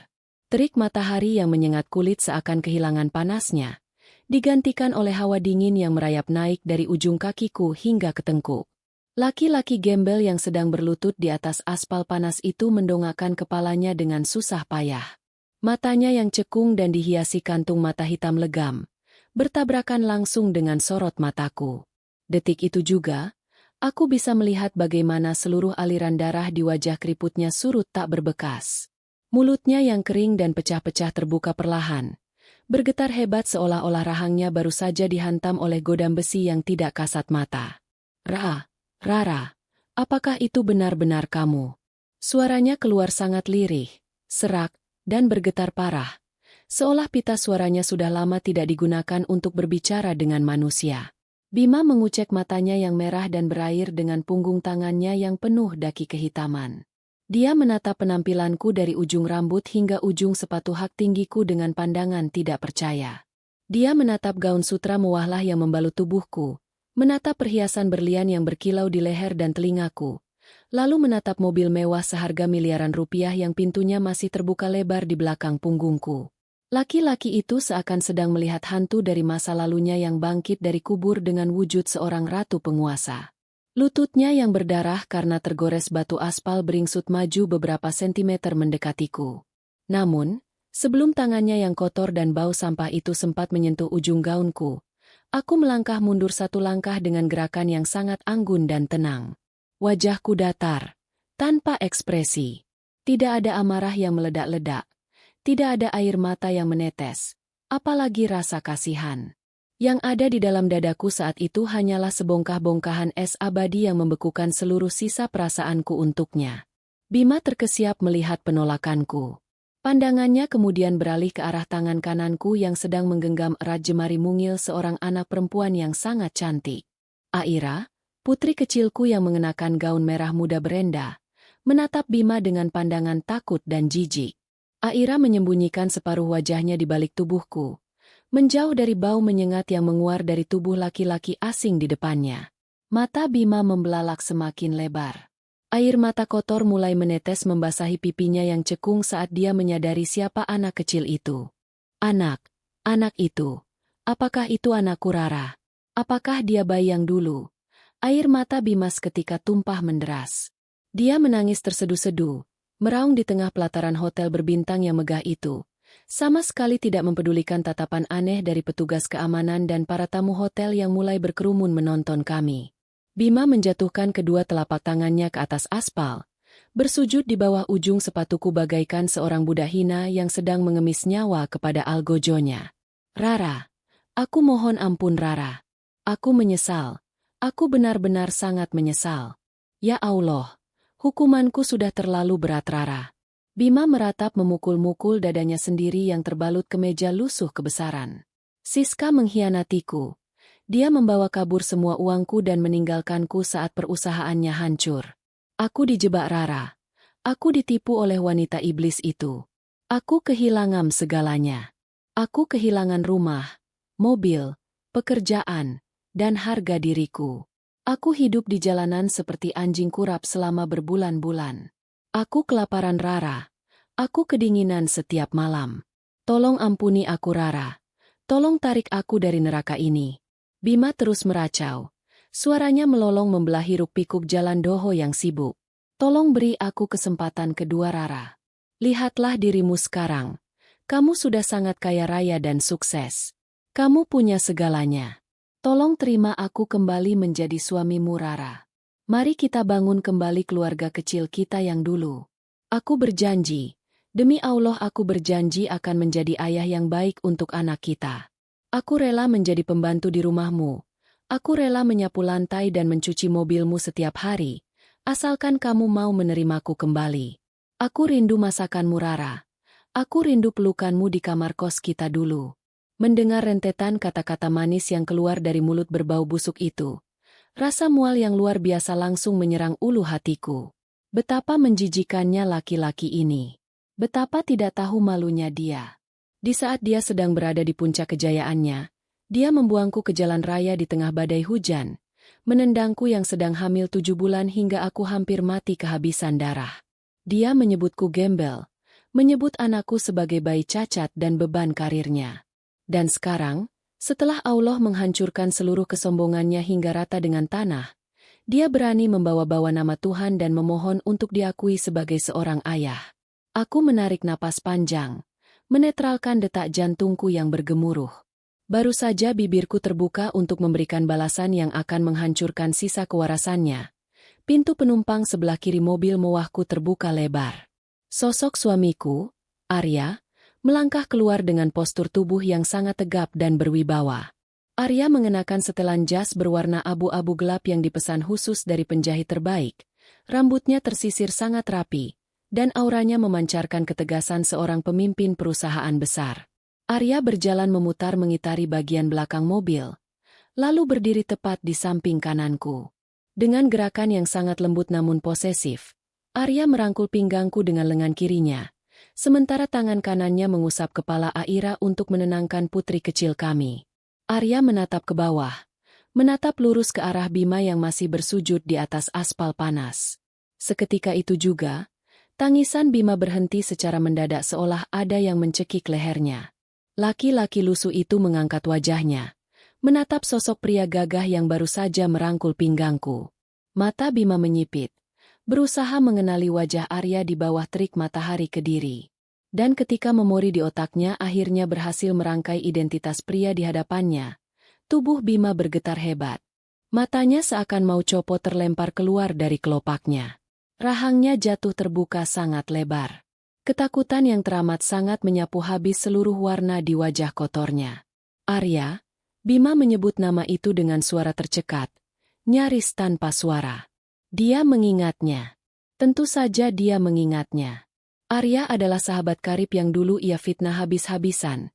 Terik matahari yang menyengat kulit seakan kehilangan panasnya, digantikan oleh hawa dingin yang merayap naik dari ujung kakiku hingga ke tengkuk. Laki-laki gembel yang sedang berlutut di atas aspal panas itu mendongakkan kepalanya dengan susah payah. Matanya yang cekung dan dihiasi kantung mata hitam legam, bertabrakan langsung dengan sorot mataku. Detik itu juga, aku bisa melihat bagaimana seluruh aliran darah di wajah keriputnya surut tak berbekas. Mulutnya yang kering dan pecah-pecah terbuka perlahan, bergetar hebat seolah-olah rahangnya baru saja dihantam oleh godam besi yang tidak kasat mata. Rara, apakah itu benar-benar kamu? Suaranya keluar sangat lirih, serak, dan bergetar parah, seolah pita suaranya sudah lama tidak digunakan untuk berbicara dengan manusia. Bima mengucek matanya yang merah dan berair dengan punggung tangannya yang penuh daki kehitaman. Dia menatap penampilanku dari ujung rambut hingga ujung sepatu hak tinggiku dengan pandangan tidak percaya. Dia menatap gaun sutra mewahlah yang membalut tubuhku, menatap perhiasan berlian yang berkilau di leher dan telingaku, lalu menatap mobil mewah seharga miliaran rupiah yang pintunya masih terbuka lebar di belakang punggungku. Laki-laki itu seakan sedang melihat hantu dari masa lalunya yang bangkit dari kubur dengan wujud seorang ratu penguasa. Lututnya yang berdarah karena tergores batu aspal beringsut maju beberapa sentimeter mendekatiku. Namun, sebelum tangannya yang kotor dan bau sampah itu sempat menyentuh ujung gaunku, aku melangkah mundur 1 langkah dengan gerakan yang sangat anggun dan tenang. Wajahku datar, tanpa ekspresi. Tidak ada amarah yang meledak-ledak. Tidak ada air mata yang menetes, apalagi rasa kasihan. Yang ada di dalam dadaku saat itu hanyalah sebongkah-bongkahan es abadi yang membekukan seluruh sisa perasaanku untuknya. Bima terkesiap melihat penolakanku. Pandangannya kemudian beralih ke arah tangan kananku yang sedang menggenggam erat jemari mungil seorang anak perempuan yang sangat cantik. Aira, putri kecilku yang mengenakan gaun merah muda berenda, menatap Bima dengan pandangan takut dan jijik. Aira menyembunyikan separuh wajahnya di balik tubuhku, menjauh dari bau menyengat yang menguar dari tubuh laki-laki asing di depannya. Mata Bima membelalak semakin lebar. Air mata kotor mulai menetes membasahi pipinya yang cekung saat dia menyadari siapa anak kecil itu. Anak itu. Apakah itu anakku Rara? Apakah dia bayi yang dulu? Air mata Bima seketika tumpah menderas. Dia menangis terseduh-seduh, meraung di tengah pelataran hotel berbintang yang megah itu. Sama sekali tidak mempedulikan tatapan aneh dari petugas keamanan dan para tamu hotel yang mulai berkerumun menonton kami. Bima menjatuhkan kedua telapak tangannya ke atas aspal, bersujud di bawah ujung sepatuku bagaikan seorang budak hina yang sedang mengemis nyawa kepada algojonya. Rara, aku mohon ampun Rara. Aku menyesal. Aku benar-benar sangat menyesal. Ya Allah, hukumanku sudah terlalu berat Rara. Bima meratap memukul-mukul dadanya sendiri yang terbalut kemeja lusuh kebesaran. Siska mengkhianatiku. Dia membawa kabur semua uangku dan meninggalkanku saat perusahaannya hancur. Aku dijebak Rara. Aku ditipu oleh wanita iblis itu. Aku kehilangan segalanya. Aku kehilangan rumah, mobil, pekerjaan, dan harga diriku. Aku hidup di jalanan seperti anjing kurap selama berbulan-bulan. Aku kelaparan Rara. Aku kedinginan setiap malam. Tolong ampuni aku Rara. Tolong tarik aku dari neraka ini. Bima terus meracau. Suaranya melolong membelah hiruk-pikuk jalan Doho yang sibuk. Tolong beri aku kesempatan kedua Rara. Lihatlah dirimu sekarang. Kamu sudah sangat kaya raya dan sukses. Kamu punya segalanya. Tolong terima aku kembali menjadi suamimu Rara. Mari kita bangun kembali keluarga kecil kita yang dulu. Aku berjanji, demi Allah aku berjanji akan menjadi ayah yang baik untuk anak kita. Aku rela menjadi pembantu di rumahmu. Aku rela menyapu lantai dan mencuci mobilmu setiap hari, asalkan kamu mau menerimaku kembali. Aku rindu masakanmu Rara. Aku rindu pelukanmu di kamar kos kita dulu. Mendengar rentetan kata-kata manis yang keluar dari mulut berbau busuk itu, rasa mual yang luar biasa langsung menyerang ulu hatiku. Betapa menjijikannya laki-laki ini. Betapa tidak tahu malunya dia. Di saat dia sedang berada di puncak kejayaannya, dia membuangku ke jalan raya di tengah badai hujan, menendangku yang sedang hamil 7 bulan hingga aku hampir mati kehabisan darah. Dia menyebutku gembel, menyebut anakku sebagai bayi cacat dan beban karirnya. Dan sekarang, setelah Allah menghancurkan seluruh kesombongannya hingga rata dengan tanah, dia berani membawa-bawa nama Tuhan dan memohon untuk diakui sebagai seorang ayah. Aku menarik napas panjang, menetralkan detak jantungku yang bergemuruh. Baru saja bibirku terbuka untuk memberikan balasan yang akan menghancurkan sisa kewarasannya. Pintu penumpang sebelah kiri mobil mewahku terbuka lebar. Sosok suamiku, Arya, melangkah keluar dengan postur tubuh yang sangat tegap dan berwibawa. Arya mengenakan setelan jas berwarna abu-abu gelap yang dipesan khusus dari penjahit terbaik. Rambutnya tersisir sangat rapi, dan auranya memancarkan ketegasan seorang pemimpin perusahaan besar. Arya berjalan memutar mengitari bagian belakang mobil, lalu berdiri tepat di samping kananku. Dengan gerakan yang sangat lembut namun posesif, Arya merangkul pinggangku dengan lengan kirinya, sementara tangan kanannya mengusap kepala Aira untuk menenangkan putri kecil kami. Arya menatap ke bawah, menatap lurus ke arah Bima yang masih bersujud di atas aspal panas. Seketika itu juga, tangisan Bima berhenti secara mendadak seolah ada yang mencekik lehernya. Laki-laki lusuh itu mengangkat wajahnya, menatap sosok pria gagah yang baru saja merangkul pinggangku. Mata Bima menyipit, berusaha mengenali wajah Arya di bawah terik matahari Kediri. Dan ketika memori di otaknya akhirnya berhasil merangkai identitas pria di hadapannya, tubuh Bima bergetar hebat. Matanya seakan mau copot terlempar keluar dari kelopaknya. Rahangnya jatuh terbuka sangat lebar. Ketakutan yang teramat sangat menyapu habis seluruh warna di wajah kotornya. Arya, Bima menyebut nama itu dengan suara tercekat, nyaris tanpa suara. Dia mengingatnya. Tentu saja dia mengingatnya. Arya adalah sahabat karib yang dulu ia fitnah habis-habisan.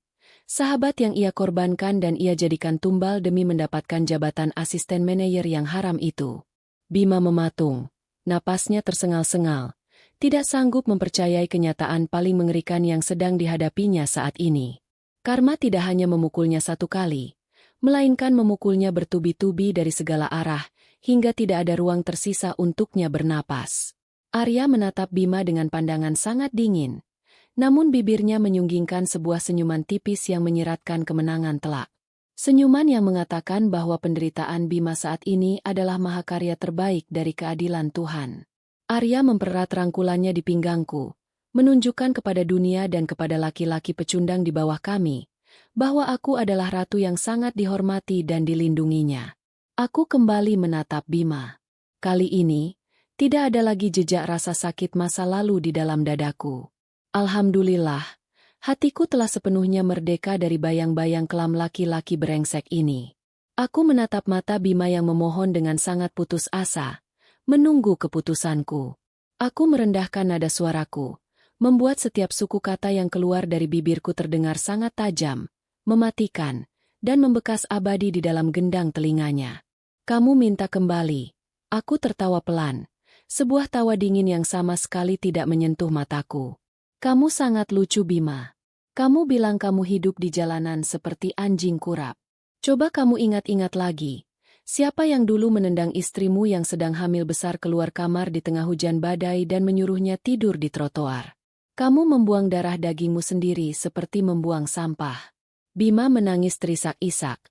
Sahabat yang ia korbankan dan ia jadikan tumbal demi mendapatkan jabatan asisten manajer yang haram itu. Bima mematung. Napasnya tersengal-sengal. Tidak sanggup mempercayai kenyataan paling mengerikan yang sedang dihadapinya saat ini. Karma tidak hanya memukulnya satu kali, melainkan memukulnya bertubi-tubi dari segala arah, hingga tidak ada ruang tersisa untuknya bernapas. Arya menatap Bima dengan pandangan sangat dingin, namun bibirnya menyunggingkan sebuah senyuman tipis yang menyiratkan kemenangan telak. Senyuman yang mengatakan bahwa penderitaan Bima saat ini adalah mahakarya terbaik dari keadilan Tuhan. Arya mempererat rangkulannya di pinggangku, menunjukkan kepada dunia dan kepada laki-laki pecundang di bawah kami, bahwa aku adalah ratu yang sangat dihormati dan dilindunginya. Aku kembali menatap Bima. Kali ini, tidak ada lagi jejak rasa sakit masa lalu di dalam dadaku. Alhamdulillah, hatiku telah sepenuhnya merdeka dari bayang-bayang kelam laki-laki brengsek ini. Aku menatap mata Bima yang memohon dengan sangat putus asa, menunggu keputusanku. Aku merendahkan nada suaraku, membuat setiap suku kata yang keluar dari bibirku terdengar sangat tajam, mematikan, dan membekas abadi di dalam gendang telinganya. Kamu minta kembali. Aku tertawa pelan, sebuah tawa dingin yang sama sekali tidak menyentuh mataku. Kamu sangat lucu, Bima. Kamu bilang kamu hidup di jalanan seperti anjing kurap. Coba kamu ingat-ingat lagi. Siapa yang dulu menendang istrimu yang sedang hamil besar keluar kamar di tengah hujan badai dan menyuruhnya tidur di trotoar? Kamu membuang darah dagingmu sendiri seperti membuang sampah. Bima menangis terisak-isak,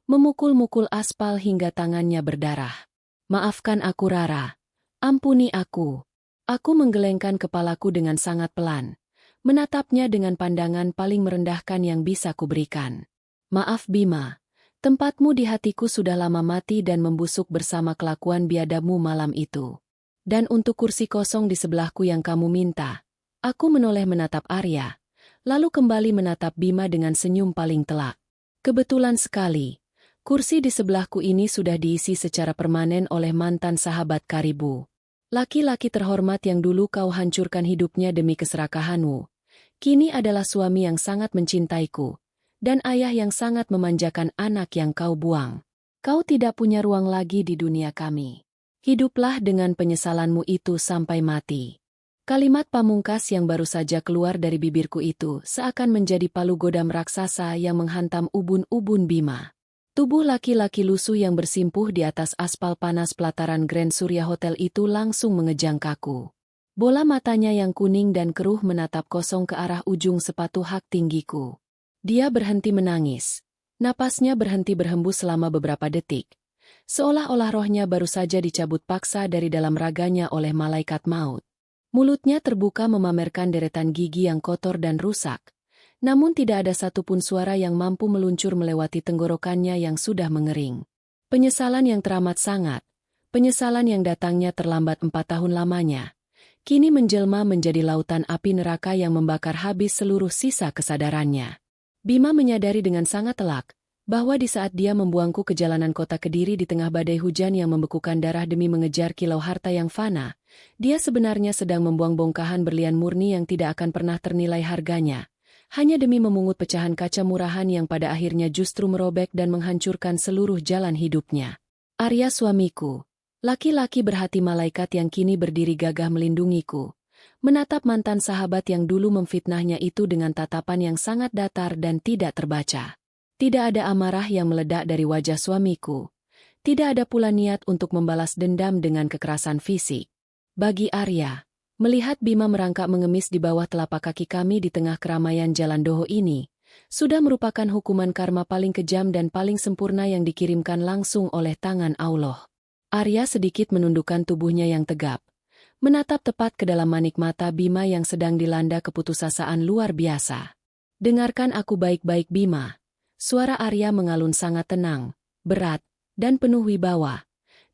memukul-mukul aspal hingga tangannya berdarah. Maafkan aku, Rara. Ampuni aku. Aku menggelengkan kepalaku dengan sangat pelan, menatapnya dengan pandangan paling merendahkan yang bisa kuberikan. Maaf, Bima. Tempatmu di hatiku sudah lama mati dan membusuk bersama kelakuan biadabmu malam itu. Dan untuk kursi kosong di sebelahku yang kamu minta, aku menoleh menatap Arya, lalu kembali menatap Bima dengan senyum paling telak. Kebetulan sekali, kursi di sebelahku ini sudah diisi secara permanen oleh mantan sahabat Karibu. Laki-laki terhormat yang dulu kau hancurkan hidupnya demi keserakahanmu, kini adalah suami yang sangat mencintaiku, dan ayah yang sangat memanjakan anak yang kau buang. Kau tidak punya ruang lagi di dunia kami. Hiduplah dengan penyesalanmu itu sampai mati. Kalimat pamungkas yang baru saja keluar dari bibirku itu seakan menjadi palu godam raksasa yang menghantam ubun-ubun Bima. Tubuh laki-laki lusuh yang bersimpuh di atas aspal panas pelataran Grand Surya Hotel itu langsung mengejang kaku. Bola matanya yang kuning dan keruh menatap kosong ke arah ujung sepatu hak tinggiku. Dia berhenti menangis. Napasnya berhenti berhembus selama beberapa detik, seolah-olah rohnya baru saja dicabut paksa dari dalam raganya oleh malaikat maut. Mulutnya terbuka memamerkan deretan gigi yang kotor dan rusak, namun tidak ada satupun suara yang mampu meluncur melewati tenggorokannya yang sudah mengering. Penyesalan yang teramat sangat, penyesalan yang datangnya terlambat 4 tahun lamanya, kini menjelma menjadi lautan api neraka yang membakar habis seluruh sisa kesadarannya. Bima menyadari dengan sangat telak, bahwa di saat dia membuangku ke jalanan kota Kediri di tengah badai hujan yang membekukan darah demi mengejar kilau harta yang fana, dia sebenarnya sedang membuang bongkahan berlian murni yang tidak akan pernah ternilai harganya, hanya demi memungut pecahan kaca murahan yang pada akhirnya justru merobek dan menghancurkan seluruh jalan hidupnya. Arya suamiku, laki-laki berhati malaikat yang kini berdiri gagah melindungiku, menatap mantan sahabat yang dulu memfitnahnya itu dengan tatapan yang sangat datar dan tidak terbaca. Tidak ada amarah yang meledak dari wajah suamiku. Tidak ada pula niat untuk membalas dendam dengan kekerasan fisik. Bagi Arya, melihat Bima merangkak mengemis di bawah telapak kaki kami di tengah keramaian Jalan Doho ini, sudah merupakan hukuman karma paling kejam dan paling sempurna yang dikirimkan langsung oleh tangan Allah. Arya sedikit menundukkan tubuhnya yang tegap, menatap tepat ke dalam manik mata Bima yang sedang dilanda keputusasaan luar biasa. Dengarkan aku baik-baik, Bima. Suara Arya mengalun sangat tenang, berat, dan penuh wibawa.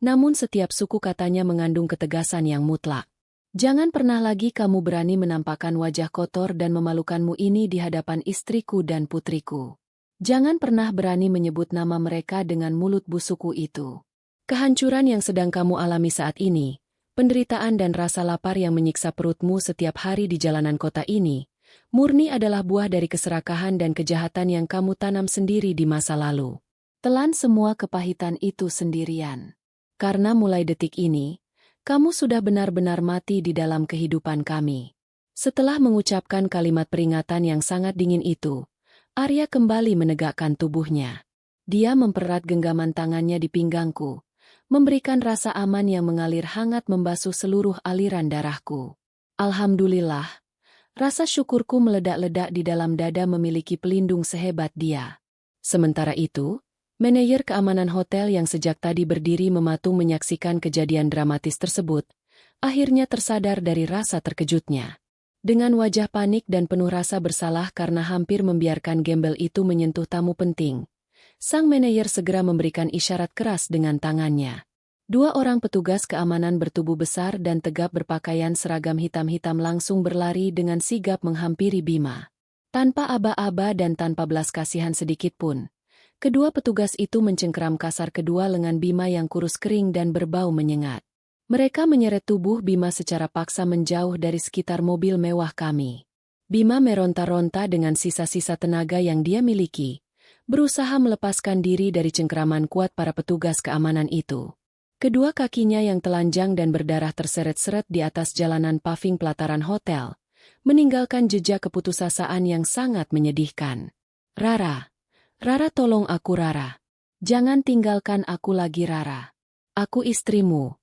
Namun setiap suku katanya mengandung ketegasan yang mutlak. Jangan pernah lagi kamu berani menampakkan wajah kotor dan memalukanmu ini di hadapan istriku dan putriku. Jangan pernah berani menyebut nama mereka dengan mulut busukku itu. Kehancuran yang sedang kamu alami saat ini, penderitaan dan rasa lapar yang menyiksa perutmu setiap hari di jalanan kota ini, murni adalah buah dari keserakahan dan kejahatan yang kamu tanam sendiri di masa lalu. Telan semua kepahitan itu sendirian. Karena mulai detik ini, kamu sudah benar-benar mati di dalam kehidupan kami. Setelah mengucapkan kalimat peringatan yang sangat dingin itu, Arya kembali menegakkan tubuhnya. Dia mempererat genggaman tangannya di pinggangku, memberikan rasa aman yang mengalir hangat membasuh seluruh aliran darahku. Alhamdulillah, rasa syukurku meledak-ledak di dalam dada memiliki pelindung sehebat dia. Sementara itu, manajer keamanan hotel yang sejak tadi berdiri mematung menyaksikan kejadian dramatis tersebut, akhirnya tersadar dari rasa terkejutnya. Dengan wajah panik dan penuh rasa bersalah karena hampir membiarkan gembel itu menyentuh tamu penting, sang manajer segera memberikan isyarat keras dengan tangannya. Dua orang petugas keamanan bertubuh besar dan tegap berpakaian seragam hitam-hitam langsung berlari dengan sigap menghampiri Bima. Tanpa aba-aba dan tanpa belas kasihan sedikitpun, kedua petugas itu mencengkeram kasar kedua lengan Bima yang kurus kering dan berbau menyengat. Mereka menyeret tubuh Bima secara paksa menjauh dari sekitar mobil mewah kami. Bima meronta-ronta dengan sisa-sisa tenaga yang dia miliki, berusaha melepaskan diri dari cengkeraman kuat para petugas keamanan itu. Kedua kakinya yang telanjang dan berdarah terseret-seret di atas jalanan paving pelataran hotel, meninggalkan jejak keputusasaan yang sangat menyedihkan. Rara, tolong aku Rara. Jangan tinggalkan aku lagi Rara. Aku istrimu.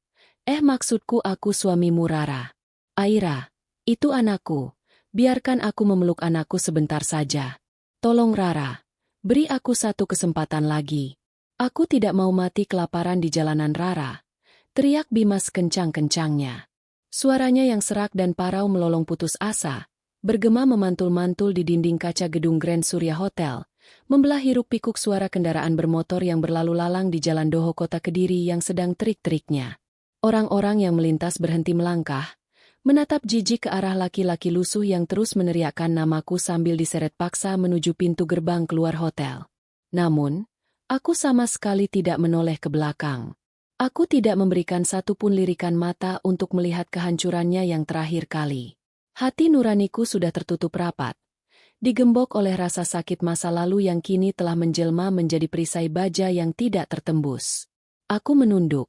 Maksudku aku suamimu Rara. Aira, itu anakku. Biarkan aku memeluk anakku sebentar saja. Tolong Rara, beri aku satu kesempatan lagi. Aku tidak mau mati kelaparan di jalanan Rara, teriak Bima sekencang-kencangnya. Suaranya yang serak dan parau melolong putus asa, bergema memantul-mantul di dinding kaca gedung Grand Surya Hotel, membelah hiruk-pikuk suara kendaraan bermotor yang berlalu lalang di Jalan Doho Kota Kediri yang sedang terik-teriknya. Orang-orang yang melintas berhenti melangkah, menatap jijik ke arah laki-laki lusuh yang terus meneriakkan namaku sambil diseret paksa menuju pintu gerbang keluar hotel. Namun, aku sama sekali tidak menoleh ke belakang. Aku tidak memberikan satupun lirikan mata untuk melihat kehancurannya yang terakhir kali. Hati nuraniku sudah tertutup rapat, digembok oleh rasa sakit masa lalu yang kini telah menjelma menjadi perisai baja yang tidak tertembus. Aku menunduk,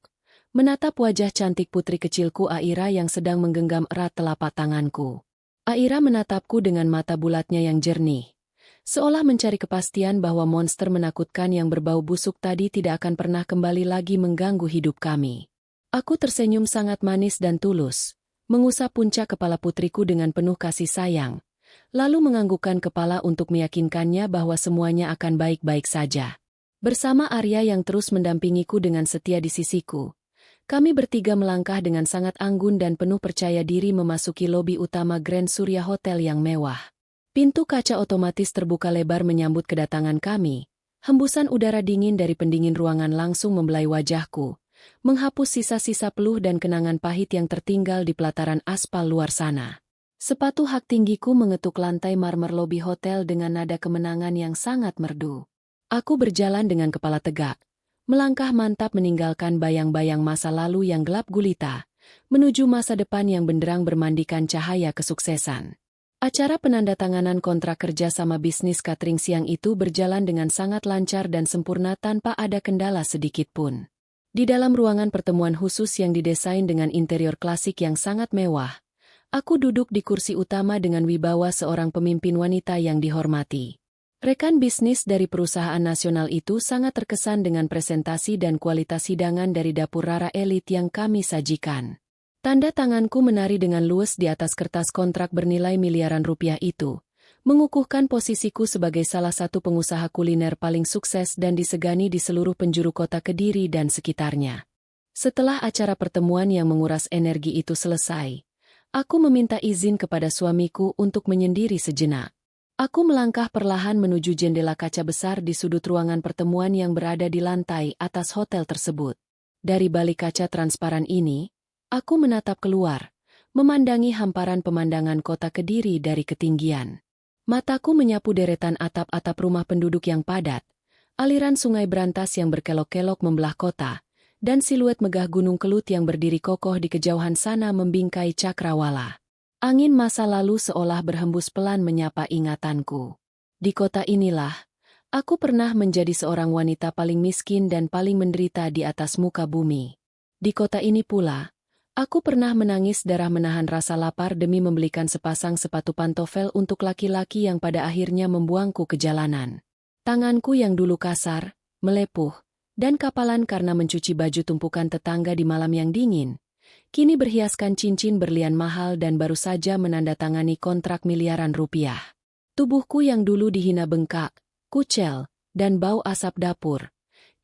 menatap wajah cantik putri kecilku Aira yang sedang menggenggam erat telapak tanganku. Aira menatapku dengan mata bulatnya yang jernih, seolah mencari kepastian bahwa monster menakutkan yang berbau busuk tadi tidak akan pernah kembali lagi mengganggu hidup kami. Aku tersenyum sangat manis dan tulus, mengusap puncak kepala putriku dengan penuh kasih sayang, lalu menganggukkan kepala untuk meyakinkannya bahwa semuanya akan baik-baik saja. Bersama Arya yang terus mendampingiku dengan setia di sisiku, kami bertiga melangkah dengan sangat anggun dan penuh percaya diri memasuki lobi utama Grand Surya Hotel yang mewah. Pintu kaca otomatis terbuka lebar menyambut kedatangan kami. Hembusan udara dingin dari pendingin ruangan langsung membelai wajahku, menghapus sisa-sisa peluh dan kenangan pahit yang tertinggal di pelataran aspal luar sana. Sepatu hak tinggiku mengetuk lantai marmer lobi hotel dengan nada kemenangan yang sangat merdu. Aku berjalan dengan kepala tegak, melangkah mantap meninggalkan bayang-bayang masa lalu yang gelap gulita, menuju masa depan yang benderang bermandikan cahaya kesuksesan. Acara penandatanganan kontrak kerja sama bisnis catering siang itu berjalan dengan sangat lancar dan sempurna tanpa ada kendala sedikit pun. Di dalam ruangan pertemuan khusus yang didesain dengan interior klasik yang sangat mewah, aku duduk di kursi utama dengan wibawa seorang pemimpin wanita yang dihormati. Rekan bisnis dari perusahaan nasional itu sangat terkesan dengan presentasi dan kualitas hidangan dari dapur Rara elit yang kami sajikan. Tanda tanganku menari dengan luwes di atas kertas kontrak bernilai miliaran rupiah itu, mengukuhkan posisiku sebagai salah satu pengusaha kuliner paling sukses dan disegani di seluruh penjuru kota Kediri dan sekitarnya. Setelah acara pertemuan yang menguras energi itu selesai, aku meminta izin kepada suamiku untuk menyendiri sejenak. Aku melangkah perlahan menuju jendela kaca besar di sudut ruangan pertemuan yang berada di lantai atas hotel tersebut. Dari balik kaca transparan ini, aku menatap keluar, memandangi hamparan pemandangan kota Kediri dari ketinggian. Mataku menyapu deretan atap-atap rumah penduduk yang padat, aliran sungai berantas yang berkelok-kelok membelah kota, dan siluet megah Gunung Kelut yang berdiri kokoh di kejauhan sana membingkai cakrawala. Angin masa lalu seolah berhembus pelan menyapa ingatanku. Di kota inilah, aku pernah menjadi seorang wanita paling miskin dan paling menderita di atas muka bumi. Di kota ini pula, aku pernah menangis darah menahan rasa lapar demi membelikan sepasang sepatu pantofel untuk laki-laki yang pada akhirnya membuangku ke jalanan. Tanganku yang dulu kasar, melepuh, dan kapalan karena mencuci baju tumpukan tetangga di malam yang dingin, kini berhiaskan cincin berlian mahal dan baru saja menandatangani kontrak miliaran rupiah. Tubuhku yang dulu dihina bengkak, kucel, dan bau asap dapur.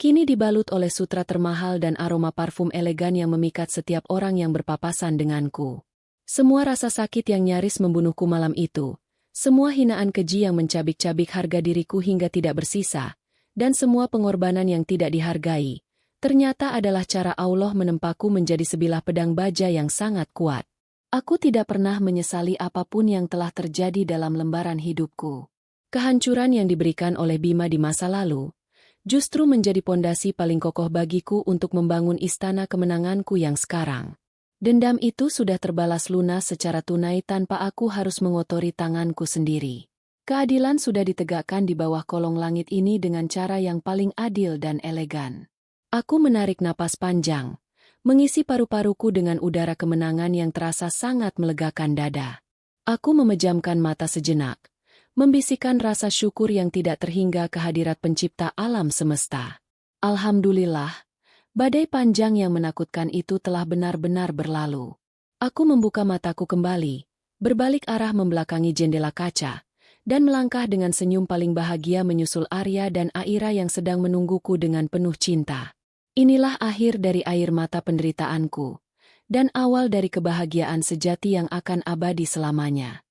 Kini dibalut oleh sutra termahal dan aroma parfum elegan yang memikat setiap orang yang berpapasan denganku. Semua rasa sakit yang nyaris membunuhku malam itu, semua hinaan keji yang mencabik-cabik harga diriku hingga tidak bersisa, dan semua pengorbanan yang tidak dihargai, ternyata adalah cara Allah menempaku menjadi sebilah pedang baja yang sangat kuat. Aku tidak pernah menyesali apapun yang telah terjadi dalam lembaran hidupku. Kehancuran yang diberikan oleh Bima di masa lalu justru menjadi pondasi paling kokoh bagiku untuk membangun istana kemenanganku yang sekarang. Dendam itu sudah terbalas lunas secara tunai tanpa aku harus mengotori tanganku sendiri. Keadilan sudah ditegakkan di bawah kolong langit ini dengan cara yang paling adil dan elegan. Aku menarik napas panjang, mengisi paru-paruku dengan udara kemenangan yang terasa sangat melegakan dada. Aku memejamkan mata sejenak, membisikkan rasa syukur yang tidak terhingga kehadirat pencipta alam semesta. Alhamdulillah, badai panjang yang menakutkan itu telah benar-benar berlalu. Aku membuka mataku kembali, berbalik arah membelakangi jendela kaca, dan melangkah dengan senyum paling bahagia menyusul Arya dan Aira yang sedang menungguku dengan penuh cinta. Inilah akhir dari air mata penderitaanku, dan awal dari kebahagiaan sejati yang akan abadi selamanya.